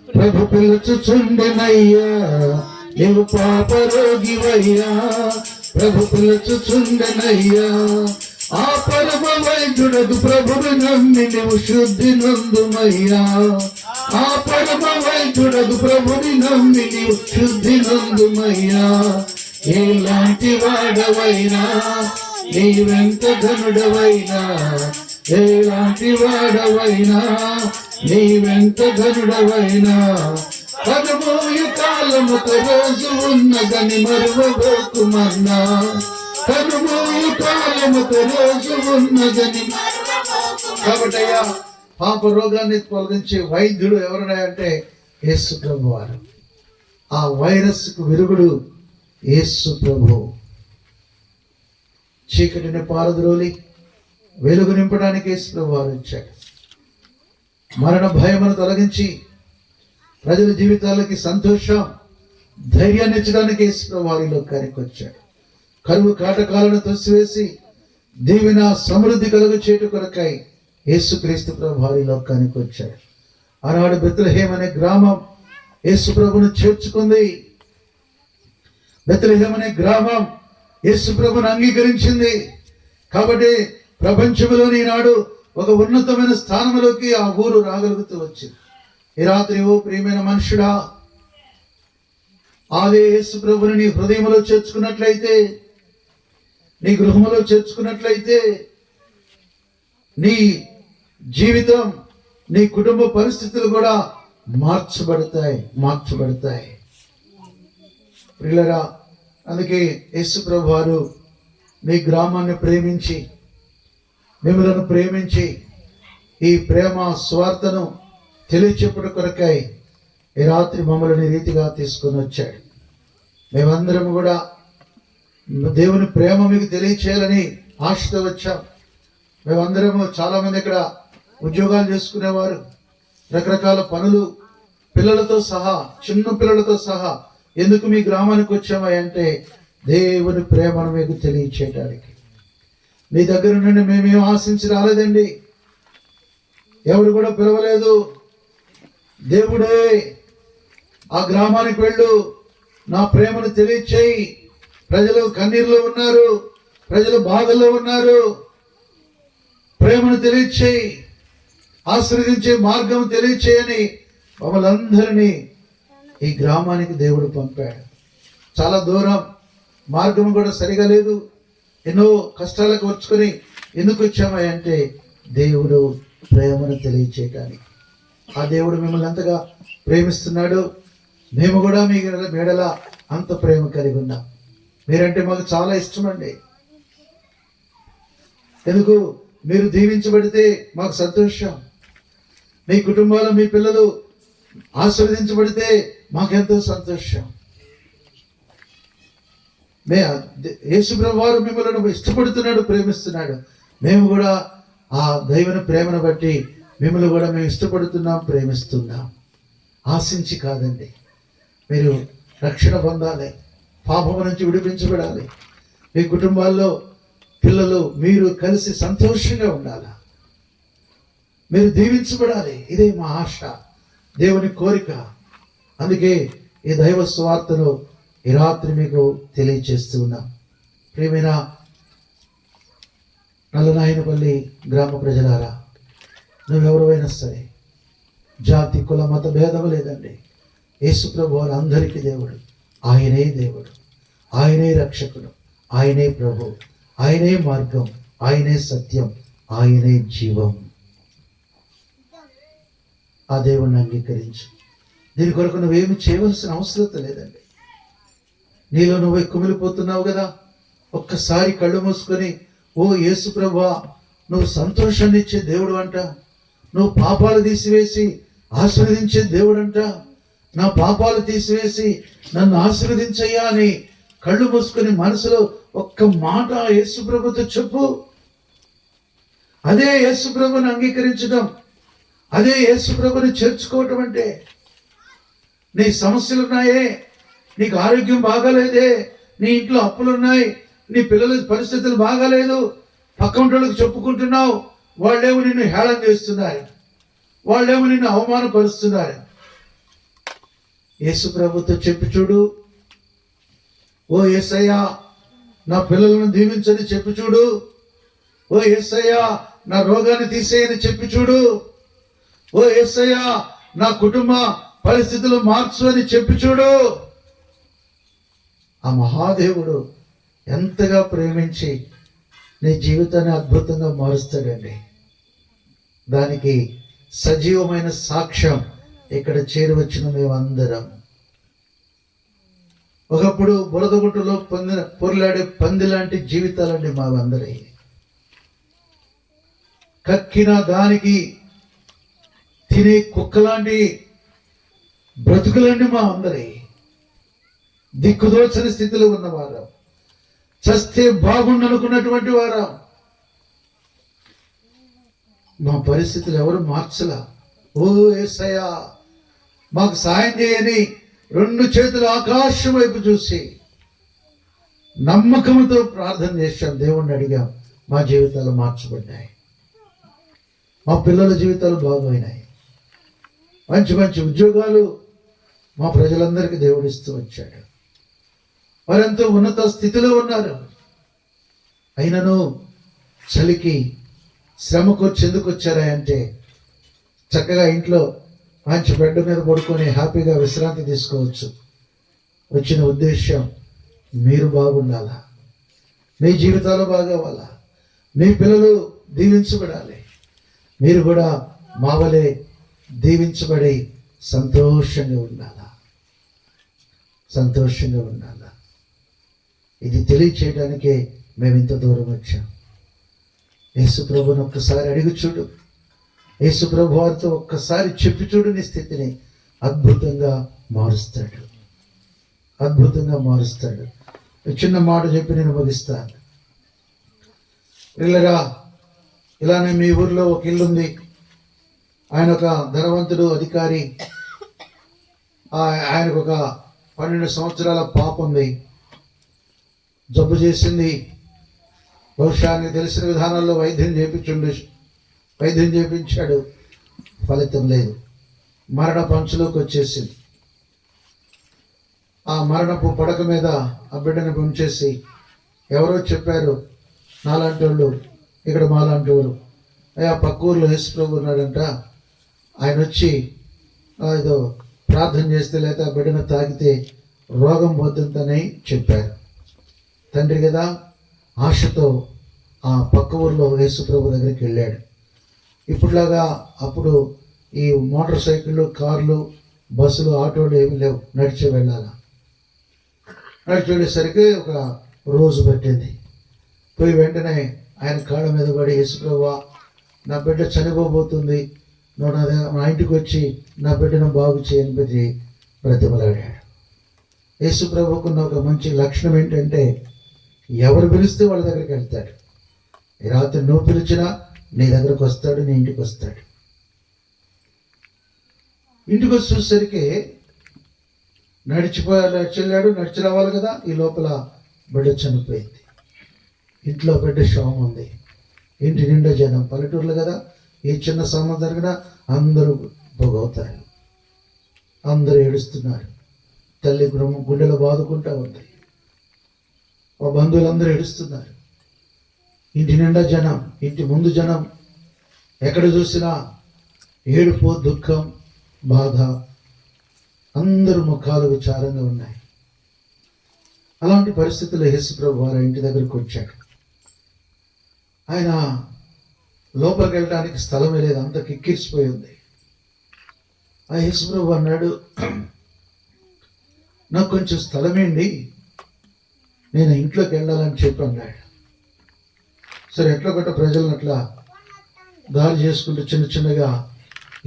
ప్రభు పిలుచుచుండెనయ్యా. నీవు పాపరోగివయ్యా, ప్రభు పిలుచుచుండెనయ్యా. ఆ పరమ వైద్యుడకు ప్రభువు నమ్మి నీవు శుద్ధి నందుమయ్యా. ఆ పరమ వైద్యుడకు ప్రభుని నమ్మి నీవు శుద్ధి నందుమయ్యా. ఎలాంటి వాడవైనా, నీవెంత ధనుడవైనా, ఎలాంటి వాడవైనా, నీవెంత ధనుడవైనా, కనుమూయు కాలముతో రోజు ఉన్నదని మరువబోకుమన్నా. కనుమూయు కాలముతో రోజు ఉన్నదని. కాబట్టి అయ్యా, పాప రోగాన్ని తొలగించే వైద్యుడు ఎవరన్నా అంటే యేసు ప్రభు వారు. ఆ వైరస్కు విరుగుడు యేసు ప్రభు. చీకటిని పారద్రోలి వెలుగు నింపడానికి యేసు ప్రభు వారు వచ్చాడు. మరణ భయమును తొలగించి ప్రజల జీవితాలకి సంతోషం, ధైర్యాన్ని ఇచ్చడానికి యేసుప్రభువు వారి లోకానికి వచ్చాడు. కరువు కాటకాలను తోసివేసి దీవెన సమృద్ధి కలుగు చేటు కొరకై యేసుక్రీస్తు ప్రభు వారి లోకానికి వచ్చాడు. ఆనాడు బెత్లెహేం అనే గ్రామం యేసు ప్రభును చేర్చుకుంది. బెత్లెహేం అనే గ్రామం యేసు ప్రభును అంగీకరించింది. కాబట్టి ప్రపంచంలోని ఈనాడు ఒక ఉన్నతమైన స్థానంలోకి ఆ ఊరు రాగలుగుతూ వచ్చింది. ఈ రాత్రి ఓ ప్రియమైన మనుషుడా, అదే యేసు ప్రభుని నీ హృదయంలో చేర్చుకున్నట్లయితే, నీ గృహంలో చేర్చుకున్నట్లయితే నీ జీవితం, నీ కుటుంబ పరిస్థితులు కూడా మార్చబడతాయి. ప్రియులారా, అందుకే యేసు ప్రభు వారు మీ గ్రామాన్ని ప్రేమించి, మిమ్మలను ప్రేమించి ఈ ప్రేమ స్వార్థను తెలియచెప్పుడు కొరకై ఈ రాత్రి మమ్మల్ని రీతిగా తీసుకొని వచ్చాడు. మేమందరం కూడా దేవుని ప్రేమ మీకు తెలియచేయాలని ఆశతో వచ్చాం. మేమందరము చాలా మంది ఇక్కడ ఉద్యోగాలు చేసుకునేవారు, రకరకాల పనులు, పిల్లలతో సహా, చిన్న పిల్లలతో సహా ఎందుకు మీ గ్రామానికి వచ్చామా అంటే దేవుని ప్రేమను మీకు తెలియచేయడానికి. మీ దగ్గర నుండి మేమేం ఆశించి రాలేదండి, ఎవరు కూడా పిలవలేదు. దేవుడే ఆ గ్రామానికి వెళ్ళు, నా ప్రేమను తెలియచేయి, ప్రజలు కన్నీరులో ఉన్నారు, ప్రజలు బాధల్లో ఉన్నారు, ప్రేమను తెలియచేయి, ఆశీర్వదించే మార్గం తెలియచేయని మమ్మల్ని అందరినీ ఈ గ్రామానికి దేవుడు పంపాడు. చాలా దూరం, మార్గం కూడా సరిగా లేదు, ఎన్నో కష్టాలకు వచ్చుకొని ఎందుకు వచ్చామా అంటే దేవుడు ప్రేమను తెలియచేయటానికి. ఆ దేవుడు మిమ్మల్ని అంతగా ప్రేమిస్తున్నాడు. మేము కూడా మీ మేడల అంత ప్రేమ కలిగి ఉన్నాం. మీరంటే మాకు చాలా ఇష్టం అండి. ఎందుకు? మీరు దీవించబడితే మాకు సంతోషం. మీ కుటుంబాలు, మీ పిల్లలు ఆశీర్వదించబడితే మాకెంతో సంతోషం. యేసుప్రభువు వారు మిమ్మల్ని ఇష్టపడుతున్నాడు, ప్రేమిస్తున్నాడు. మేము కూడా ఆ దైవన ప్రేమను బట్టి మిమ్మల్ని కూడా మేము ఇష్టపడుతున్నాం, ప్రేమిస్తున్నాం. ఆశించి కాదండి. మీరు రక్షణ పొందాలి, పాపము నుంచి విడిపించబడాలి, మీ కుటుంబాల్లో పిల్లలు మీరు కలిసి సంతోషంగా ఉండాలి, మీరు దీవించబడాలి. ఇదే మా ఆశ, దేవుని కోరిక. అందుకే ఈ దైవ స్వార్థను ఈ రాత్రి మీకు తెలియచేస్తూ ఉన్నాం. ప్రియమైన నల్లనాయనపల్లి గ్రామ ప్రజలారా, నువ్వెవరైనా సరే, జాతి కుల మత భేదము లేదండి. యేసుప్రభు వారు అందరికీ దేవుడు. ఆయనే దేవుడు, ఆయనే రక్షకుడు, ఆయనే ప్రభు, ఆయనే మార్గం, ఆయనే సత్యం, ఆయనే జీవం. ఆ దేవుణ్ణి అంగీకరించు. దీని కొరకు నువ్వేమి చేయవలసిన అవసరం లేదండి. నీలో నువ్వు కుమిలిపోతున్నావు కదా, ఒక్కసారి కళ్ళు మూసుకొని, ఓ యేసు ప్రభువా, నువ్వు సంతోషాన్ని ఇచ్చే దేవుడు అంట, నువ్వు పాపాలు తీసివేసి ఆశీర్వదించే దేవుడు అంట, నా పాపాలు తీసివేసి నన్ను ఆశీర్వదించయ్యా అని కళ్ళు మూసుకొని మనసులో ఒక్క మాట యేసు ప్రభుతో చెప్పు. అదే యేసు ప్రభుని అంగీకరించడం, అదే యేసు ప్రభుని చేర్చుకోవటం అంటే. నీ సమస్యలు ఉన్నాయే, నీకు ఆరోగ్యం బాగాలేదే, నీ ఇంట్లో అప్పులున్నాయి, నీ పిల్లల పరిస్థితులు బాగాలేదు, పక్కంటోళ్ళకి చెప్పుకుంటున్నావు, వాళ్ళేమో నిన్ను హేళన చేస్తున్నారు, వాళ్ళేమో నిన్ను అవమానపరుస్తున్నారు. యేసు ప్రభుతో చెప్పి చూడు. ఓ యేసయ్యా, నా పిల్లలను దీవించని చెప్పి చూడు. ఓ యేసయ్యా, నా రోగాన్ని తీసేయని చెప్పి చూడు. ఓ యేసయ్యా, నా కుటుంబ పరిస్థితులు మార్చు అని చెప్పి చూడు. ఆ మహాదేవుడు ఎంతగా ప్రేమించి నీ జీవితాన్ని అద్భుతంగా మారుస్తాడండి. దానికి సజీవమైన సాక్ష్యం ఇక్కడ చేరువచ్చిన మేమందరం. ఒకప్పుడు బురదగుట్టులో పొరలాడే పంది లాంటి జీవితాలండి మావందరి. కక్కిన దానికి తినే కుక్కలాంటి బ్రతుకులండి మా అందరి. దిక్కుదోచని స్థితిలో ఉన్నవారు, చస్తే బాగుండనుకున్నటువంటి వారు. మా పరిస్థితులు ఎవరు మార్చలా. ఓ యేసయ్యా మాకు సాయం చేయని 2 చేతులు ఆకాశం వైపు చూసి నమ్మకంతో ప్రార్థన చేశాం, దేవుణ్ణి అడిగాం. మా జీవితాలు మార్చబడ్డాయి, మా పిల్లల జీవితాలు బాగైనాయి, మంచి మంచి ఉద్యోగాలు మా ప్రజలందరికీ దేవుడిస్తూ వచ్చాడు. వారెంతో ఉన్నత స్థితిలో ఉన్నారు. అయినను చలికి శ్రమకు చెందుకు వచ్చారా అంటే చక్కగా ఇంట్లో మంచి బెడ్ మీద పడుకొని హ్యాపీగా విశ్రాంతి తీసుకోవచ్చు. వచ్చిన ఉద్దేశం మీరు బాగుండాలా, మీ జీవితాలు బాగవ్వాలా, మీ పిల్లలు దీవించబడాలి, మీరు కూడా మా వలె దీవించబడి సంతోషంగా ఉండాలా, సంతోషంగా ఉండాలా. ఇది తెలియచేయడానికే మేము ఇంత దూరం వచ్చాం. యేసు ప్రభుని ఒక్కసారి అడిగి చూడు, యేసు ప్రభు వారితో ఒక్కసారి చెప్పి చూడు, నీ స్థితిని అద్భుతంగా మారుస్తాడు, అద్భుతంగా మారుస్తాడు. చిన్న మాట చెప్పి నేను ముగిస్తాను. ఇలానే మీ ఊర్లో ఒక ఇల్లు ఉంది. ఆయన ఒక ధనవంతుడు అధికారి. ఆయనకు ఒక 12 సంవత్సరాల పాప ఉంది, జబ్బు చేసింది. బహుశా నీకు తెలిసిన విధానాల్లో వైద్యం చేయించాడు, ఫలితం లేదు. మరణ పంచులోకి వచ్చేసింది. ఆ మరణపు పడక మీద ఆ బిడ్డని ఉంచేసి ఎవరో చెప్పారు, నాలాంటి వాళ్ళు ఇక్కడ మాలాంటి వాళ్ళు, ఆ పక్క ఊర్లో యేసు ప్రభు ఉన్నాడంట, ఆయన వచ్చి ఏదో ప్రార్థన చేస్తే లేదా ఆ బిడ్డను తాగితే రోగం పోతుందని చెప్పారు. తండ్రి కదా ఆశతో ఆ పక్క ఊర్లో యేసు ప్రభు దగ్గరికి వెళ్ళాడు. ఇప్పుడులాగా అప్పుడు ఈ మోటార్ సైకిళ్ళు, కార్లు, బస్సులు, ఆటోలు ఏమీ లేవు, నడిచి వెళ్ళాలా. నడిచి వెళ్ళేసరికి ఒక రోజు పట్టింది. పోయి వెంటనే ఆయన కాళ్ళ మీద పడి, యేసు ప్రభువా నా బిడ్డ చనిపోబోతుంది, నువ్వు నా ఇంటికి వచ్చి నా బిడ్డను బాగు చేయని పెట్టి బ్రతిమలాడాడు. యేసు ప్రభుకున్న ఒక మంచి లక్షణం ఏంటంటే ఎవరు పిలిస్తే వాళ్ళ దగ్గరికి వెళ్తాడు. ఈ రాత్రి నువ్వు పిలిచినా నీ దగ్గరకు వస్తాడు, నీ ఇంటికి వస్తాడు. ఇంటికి వచ్చేసరికి నడిచి రావాలి కదా. ఈ లోపల బిడ్డ చనిపోయింది. ఇంట్లో బిడ్డ శవం ఉంది. ఇంటి నిండా జనం, పల్లెటూర్లు కదా, ఏ చిన్న సంబంధం జరిగినా అందరూ భోగవుతారు, అందరూ ఏడుస్తున్నారు. తల్లి గుండెలో బాదుకుంటా ఉంది. ఆ బంధువులందరూ ఏడుస్తున్నారు. ఇంటి నిండా జనం, ఇంటి ముందు జనం, ఎక్కడ చూసినా ఏడుపు, దుఃఖం, బాధ, అందరు ముఖాలు విచారంగా ఉన్నాయి. అలాంటి పరిస్థితుల్లో యేసు ప్రభు వారి ఇంటి దగ్గరికి వచ్చాడు. ఆయన లోపలికి వెళ్ళడానికి స్థలమే లేదు, అంత కిక్కిరిసిపోయి ఉంది. ఆ యేసు ప్రభు అన్నాడు, నాకు కొంచెం స్థలమేండి, నేను ఇంట్లోకి వెళ్ళాలని చెప్పి అన్నాడు. సరే ఎట్లా కొట్ట ప్రజలను అట్లా దారి చేసుకుంటూ చిన్నగా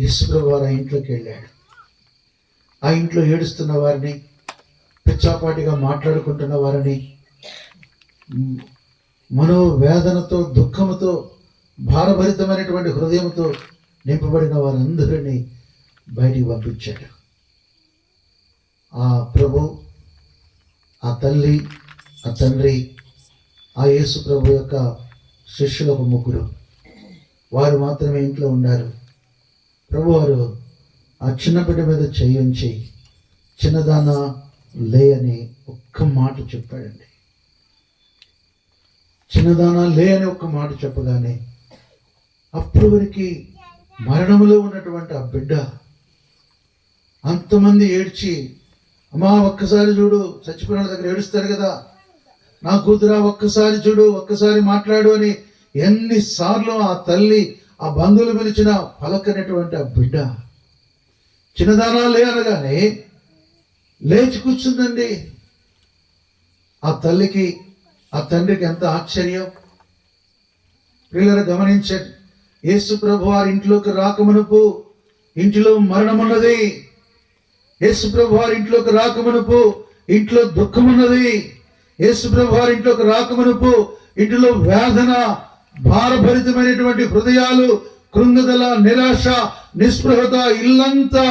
యేసు ప్రభు వారు ఆ ఇంట్లోకి వెళ్ళాడు. ఆ ఇంట్లో ఏడుస్తున్న వారిని, పిచ్చాపాటిగా మాట్లాడుకుంటున్న వారిని, మనోవేదనతో, దుఃఖముతో, భారభరితమైనటువంటి హృదయంతో నింపబడిన వారందరినీ బయటికి పంపించాడు. ఆ ప్రభు, ఆ తల్లి, ఆ తండ్రి, ఆ యేసు ప్రభు యొక్క శిష్యులు ఒక 3 వారు మాత్రమే ఇంట్లో ఉన్నారు. ప్రభు వారు ఆ చిన్న బిడ్డ మీద చేయించి, చిన్నదానా లే అని ఒక్క మాట చెప్పాడండి. చిన్నదానా లే అని ఒక్క మాట చెప్పగానే అప్పటి వరకు మరణములో ఉన్నటువంటి ఆ బిడ్డ అంతమంది ఏడ్చి, అమ్మా ఒక్కసారి చూడు, చచ్చిపోయిన దగ్గర ఏడుస్తారు కదా, నా కూతురా ఒక్కసారి చూడు, ఒక్కసారి మాట్లాడు అని ఎన్నిసార్లు ఆ తల్లి, ఆ బంధువులు పిలిచిన పలకనటువంటి ఆ బిడ్డ చిన్నదానా లే అనగానే లేచి కూర్చుందండి. ఆ తల్లికి, ఆ తండ్రికి ఎంత ఆశ్చర్యం. పిల్లలు గమనించండి, యేసు ప్రభు వారి ఇంట్లోకి రాకమునుపు ఇంటిలో మరణమున్నది. యేసు ప్రభు వారి ఇంట్లోకి రాకమునుపు ఇంట్లో దుఃఖమున్నది. యేసు ప్రభు వారి ఇంట్లోకి రాకమునుపు ఇంటిలో వేదన, భారభరితమైనటువంటి హృదయాలు, కృంగుదల, నిరాశ, నిస్పృహత ఇల్లంతా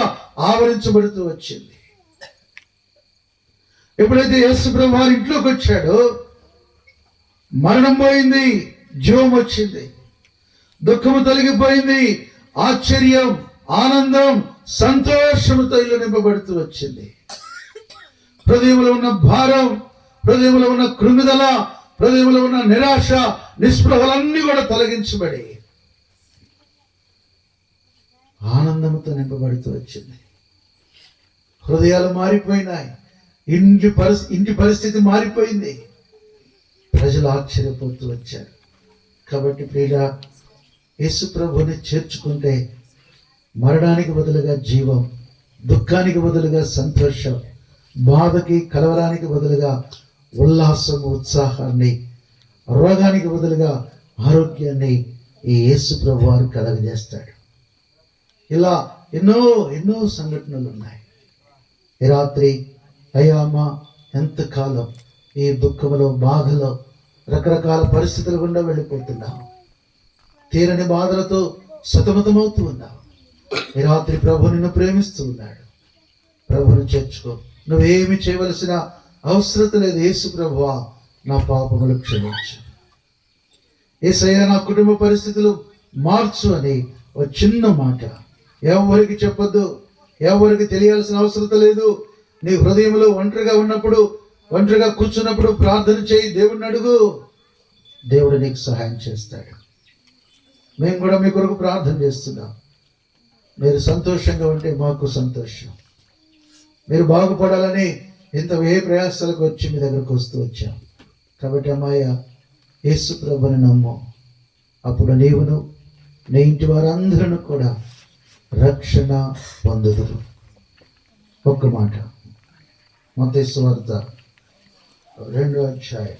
ఆవరించబడుతూ వచ్చింది. ఎప్పుడైతే యేసు ప్రభు వారి ఇంట్లోకి వచ్చాడో మరణం పోయింది, జీవం వచ్చింది, దుఃఖము తొలగిపోయింది, ఆశ్చర్యం, ఆనందం, సంతోషముతో ఇల్లు నింపబడుతూ వచ్చింది. హృదయంలో ఉన్న భారం, హృదయంలో ఉన్న కృంగుదల, హృదయంలో ఉన్న నిరాశ, నిస్పృహలన్నీ కూడా తొలగించబడి ఆనందంతో నింపబడుతూ వచ్చింది. హృదయాలు మారిపోయినాయి, ఇంటి పరిస్థితి మారిపోయింది, ప్రజలు ఆశ్చర్యపోతూ వచ్చారు. కాబట్టి ప్రియులా, యేసు ప్రభుని చేర్చుకుంటే మరణానికి బదులుగా జీవం, దుఃఖానికి బదులుగా సంతోషం, బాధకి కలవరానికి బదులుగా ఉల్లాసం, ఉత్సాహాన్ని, రోగానికి బదులుగా ఆరోగ్యాన్ని ఈ యేసు ప్రభు వారు కలగజేస్తాడు. ఇలా ఎన్నో ఎన్నో సంఘటనలు ఉన్నాయి. ఈ రాత్రి అయ్యామా ఎంతకాలం ఈ దుఃఖంలో, బాధలో, రకరకాల పరిస్థితుల గుండా వెళ్ళిపోతున్నావు, తీరని బాధలతో సతమతమవుతూ ఉన్నావు. ఈ రాత్రి ప్రభు నిన్ను ప్రేమిస్తూ ఉన్నాడు. ప్రభుని చేర్చుకో. నువ్వేమి చేయవలసిన అవసరం లేదు. యేసు ప్రభువా, నా పాపములు క్షమించు, యేసయ్యా నా కుటుంబ పరిస్థితులు మార్చు అని ఒక చిన్న మాట ఎవరికి చెప్పొద్దు, ఎవరికి తెలియాల్సిన అవసరం లేదు. నీ హృదయంలో ఒంటరిగా ఉన్నప్పుడు, ఒంటరిగా కూర్చున్నప్పుడు ప్రార్థన చేయి, దేవుడిని అడుగు, దేవుడు నీకు సహాయం చేస్తాడు. మేము కూడా మీ కొరకు ప్రార్థన చేస్తున్నాం. మీరు సంతోషంగా ఉంటే మాకు సంతోషం. మీరు బాగుపడాలని ఇంత ఏ ప్రయాసాలకు వచ్చి మీ దగ్గరకు వస్తూ వచ్చాం. కాబట్టి అమ్మాయ, యేసు ప్రభుని నమ్ము, అప్పుడు నీవును నీ ఇంటి వారందరూ కూడా రక్షణ పొందుదురు. ఒక్క మాట, మత్తయి సువార్త 2వ అధ్యాయం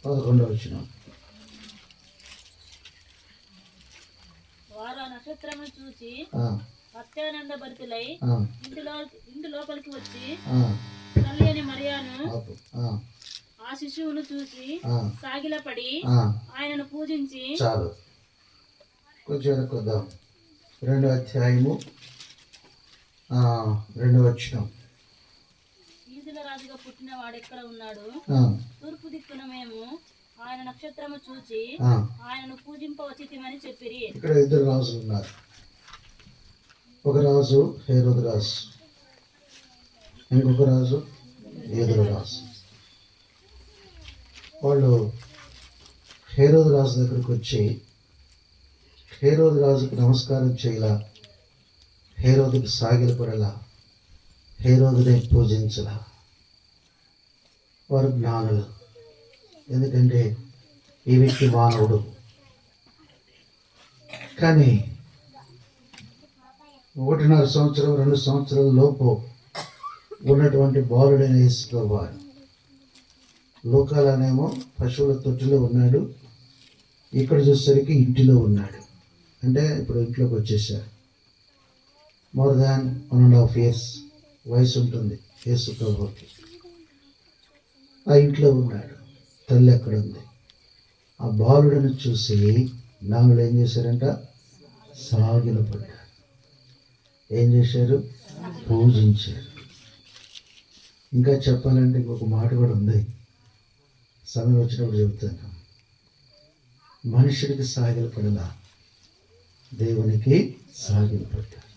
11వ వచనం. వారు ఆ నక్షత్రమును చూసి అత్యానంద భరితులై ఇంటి లోపలికి వచ్చి తల్లి అని మరియాను ఆ శిశువును చూసి సాగిలపడి ఆయనను పూజించి. చాలు, కొంచెం వెనకొద్దాం. 2వ అధ్యాయము 2వ వచనం. ఈదుల రాజుగా పుట్టిన వాడెక్కడ ఉన్నాడు? తూర్పు దిక్కున మేము ఆయన నక్షత్రము చూచి ఆయనను పూజింపవచ్చితిమని చెప్పిరి. ఇక్కడ ఇద్దరు రాజులు ఉన్నారు. ఒక రాజు హేరోదు రాజు, ఇంకొక రాజు యూదుల రాజు. వాళ్ళు హేరోదు రాజు దగ్గరికి వచ్చి హేరోదు రాజుకు నమస్కారం చేయలా, హేరోదుకు సాగిలపడలా, హేరోదునే పూజించలా. వారు జ్ఞానులు, ఎందుకంటే ఈ వ్యక్తి మానవుడు. కానీ 1.5 సంవత్సరం 2 సంవత్సరాల లోపు ఉన్నటువంటి బాలుడైన యేసు ప్రభువారు లోకాలనేమో పశువుల తొట్టిలో ఉన్నాడు, ఇక్కడ చూసేసరికి ఇంటిలో ఉన్నాడు. అంటే ఇప్పుడు ఇంట్లోకి వచ్చేసారు. మోర్ దాన్ 1.5 years వయసు ఉంటుంది యేసు ప్రభువుకి. ఆ ఇంట్లో ఉన్నాడు. తల్లి అక్కడ ఉంది. ఆ బాలుడిని చూసి జ్ఞానులు ఏం చేశారంట? సాగిలపడ్డారు. ఏం చేశారు? పూజించారు. ఇంకా చెప్పాలంటే ఇంకొక మాట కూడా ఉంది, సమయం వచ్చినప్పుడు చెబుతాను. మనుషుడికి సాగిలపడలా, దేవునికి సాగిలపడ్డారు.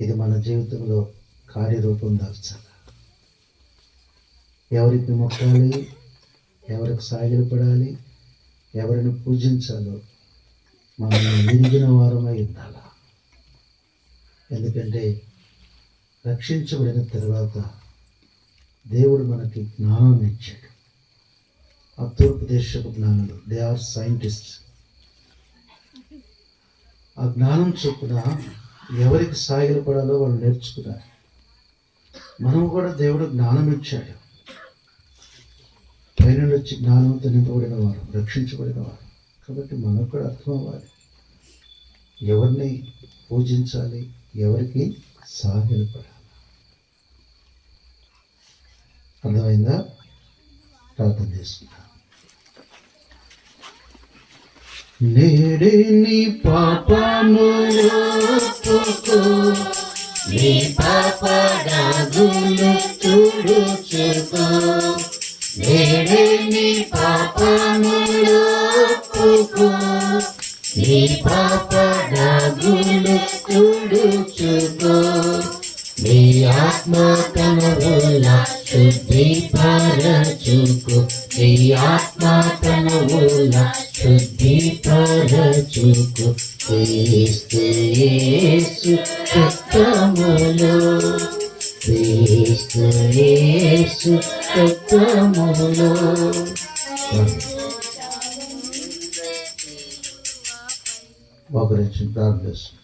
ఇది మన జీవితంలో కార్యరూపం దాల్చాలి. ఎవరికి మొక్కాలి, ఎవరికి సాగిలపడాలి, ఎవరిని పూజించాలో మనం ఎరిగిన వారమై ఉండాలి. ఎందుకంటే రక్షించబడిన తర్వాత దేవుడు మనకి జ్ఞానాన్ని ఇచ్చాడు. ఆ తూర్పు దేశపు జ్ఞానులు, దే ఆర్ సైంటిస్ట్. ఆ జ్ఞానం చొప్పున ఎవరికి సాగిలపడాలో వాళ్ళు నేర్చుకున్నారు. మనం కూడా దేవుడు జ్ఞానం ఇచ్చాడు. పైన వచ్చి జ్ఞానంతో నింపబడిన వారు, రక్షించబడిన వారు. కాబట్టి మనకు కూడా అర్థం అవ్వాలి, ఎవరిని పూజించాలి, ఎవరికి సాగిలపడాలి. అర్థమైందా? ప్రార్థన చేసుకుందాం. నేడే నీ పాపములు ఒప్పుకో, నీ పాపరాగులు తుడుచుకో. నేడే నీ పాపములు ఒప్పుకో, నీ పాపరాగులు తుడుచుకో. నీ ఆత్మ తనవుల శుద్ధిపరచుకో, నీ ఆత్మ తనవుల శుద్ధిపరచుకో. క్రీస్తు యేసు రక్తములో, క్రీస్తు యేసు రక్తములో. మోకరించి ప్రార్థిస్తాం.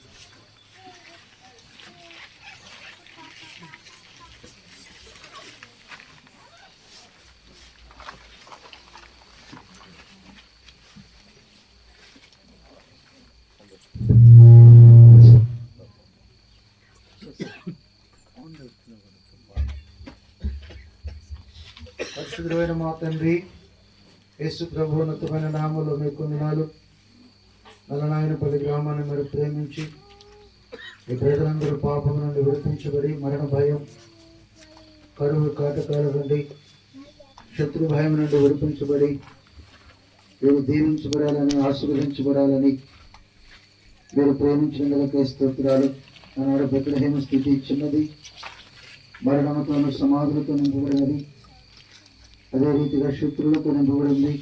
పరిశుద్ధమైన మా తండ్రి యేసు ప్రభు ఉన్నతమైన నామములో మీ కొందనాలు. నల్లనాయనపల్లి గ్రామాన్ని మీరు ప్రేమించి ఈ ప్రజలందరూ పాపం నుండి విడిపించబడి మరణ భయం, కరువు కాటకాల నుండి, శత్రు భయం నుండి విడిపించబడి మీరు దీవించబడాలని, ఆశీర్వదించబడాలని మీరు ప్రేమించినందులకే స్తోత్రాలు. ఆనాడు బెత్లెహేము స్థితి చిన్నది, మరణముతోనూ సమాధులతో నింపబడినది. అదే రీతిగా శత్రువులతో నింపబడింది,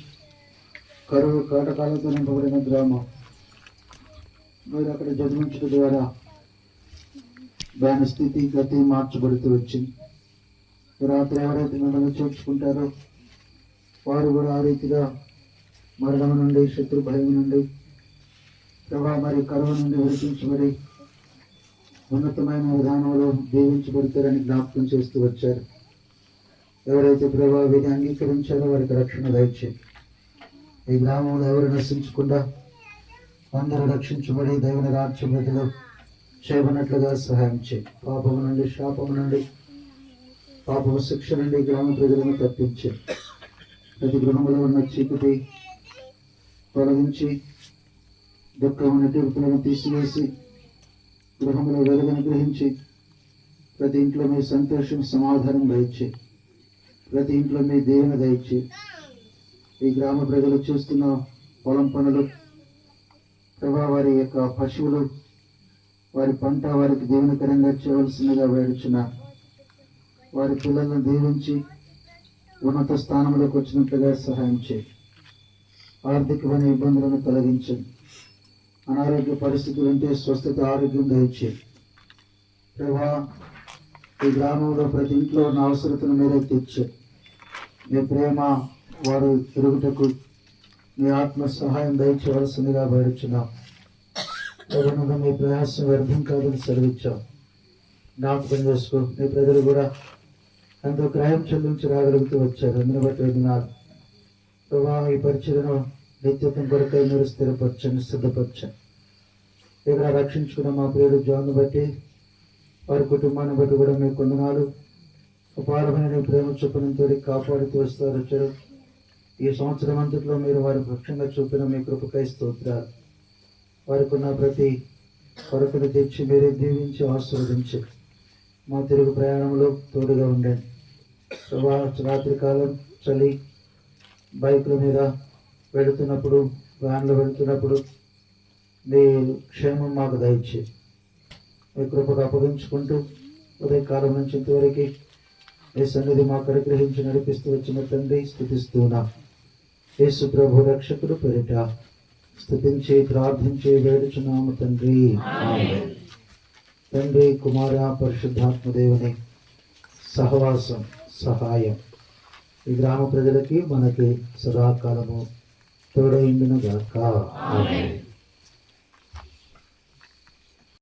కరువు కాటకాలతో నింపబడిన గ్రామం. మీరు అక్కడ జన్మించడం ద్వారా దాని స్థితి గతి మార్చబడుతూ వచ్చింది. రాత్రి ఎవరైతే మిమ్మల్ని చేర్చుకుంటారో వారు కూడా ఆ రీతిగా మరణం నుండి, శత్రు భయం నుండి, ప్రభా మరి కరువు నుండి విడిపించబడి ఉన్నతమైన విధానంలో దీవించబడతారని జ్ఞాపకం చేస్తూ వచ్చారు. ఎవరైతే ప్రభా వీరిని అంగీకరించారో వారికి రక్షణ దయచేయండి. ఈ గ్రామంలో ఎవరు నశించకుండా అందరూ రక్షించబడి దేవుని రాజ్యములో చేయబడినట్లుగా సహాయం చేయండి. పాపము నుండి, శాపము నుండి, పాపము శిక్ష నుండి గ్రామ ప్రజలను తప్పించండి. ప్రతి గృహంలో ఉన్న చీకటి తొలగించి, దుఃఖము నిట్టూర్పులను తీసివేసి, గృహంలో వెలుగును గ్రహించి, ప్రతి ఇంట్లో మీ సంతోషం, సమాధానం దయచేయి. ప్రతి ఇంట్లో మీ దేవుని దయచేయి. ఈ గ్రామ ప్రజలు చేస్తున్న పొలం పనులు, ప్రభా వారి యొక్క పశువులు, వారి పంట వారికి దీవెనకరంగా చేయవలసిందిగా వేడుచున్న వారి పిల్లలను దీవించి ఉన్నత స్థానంలోకి వచ్చినట్లుగా సహాయం చేయి. ఆర్థికమైన ఇబ్బందులను తొలగించండి. అనారోగ్య పరిస్థితులు ఉంటే స్వస్థత, ఆరోగ్యం దయచేయి. ప్రభా ఈ గ్రామంలో ప్రతి ఇంట్లో ఉన్న అవసరతను మీరే తీర్చారు. మీ ప్రేమ వారు తిరుగుటకు మీ ఆత్మ సహాయం దయచేయవలసిందిగా వేడుచున్నాం. ప్రభువును మీ ప్రయాసం వ్యర్థం కాదని సెలవిచ్చాం. జ్ఞాపకం చేసుకో. మీ ప్రజలు కూడా ఎంతో క్రయం చెల్లించి రాగలుగుతూ వచ్చారు. అందుని బట్టి విన్నాను ప్రభా ఈ పరిచయను నిత్యత్వం కొరకై మీరు స్థిరపరచండి, సిద్ధపరచండి. ఇక్కడ రక్షించుకున్న మా ప్రియుడు జాన్ను బట్టి, వారి కుటుంబాన్ని బట్టి కూడా మీ కొందనాలు. అపారమైన ప్రేమ చూపినంతో కాపాడుతూ వస్తారు వచ్చారు. ఈ సంవత్సరం అంతట్లో మీరు వారి పక్షంగా చూపిన మీ కృపకై స్తోత్రాలు. వారికి ఉన్న ప్రతి కొరతను తెచ్చి మీరే దీవించి ఆశీర్వదించి మా తిరుగు ప్రయాణంలో తోడుగా ఉండండి. ప్రభా రాత్రికాలం చలి బైకుల మీద వెళుతున్నప్పుడు, వ్యాన్లో వెళుతున్నప్పుడు మీ క్షేమం మాకు దయచేయి. మీ కృపకు అప్పగించుకుంటూ ఉదయకాలం నుంచి ఇంతవరకు మీ సన్నిధి మాకు అనుగ్రహించి నడిపిస్తూ వచ్చిన తండ్రి స్తుతిస్తున్నాం. యేసు ప్రభు రక్షకుడు పేరిట స్తుతించి ప్రార్థించి వేడుచున్నాము తండ్రి. తండ్రి, కుమార, పరిశుద్ధాత్మ దేవుని సహవాసం, సహాయం ఈ గ్రామ ప్రజలకి మనకి సదాకాలము తోడైండును గాక. ఆమేన్.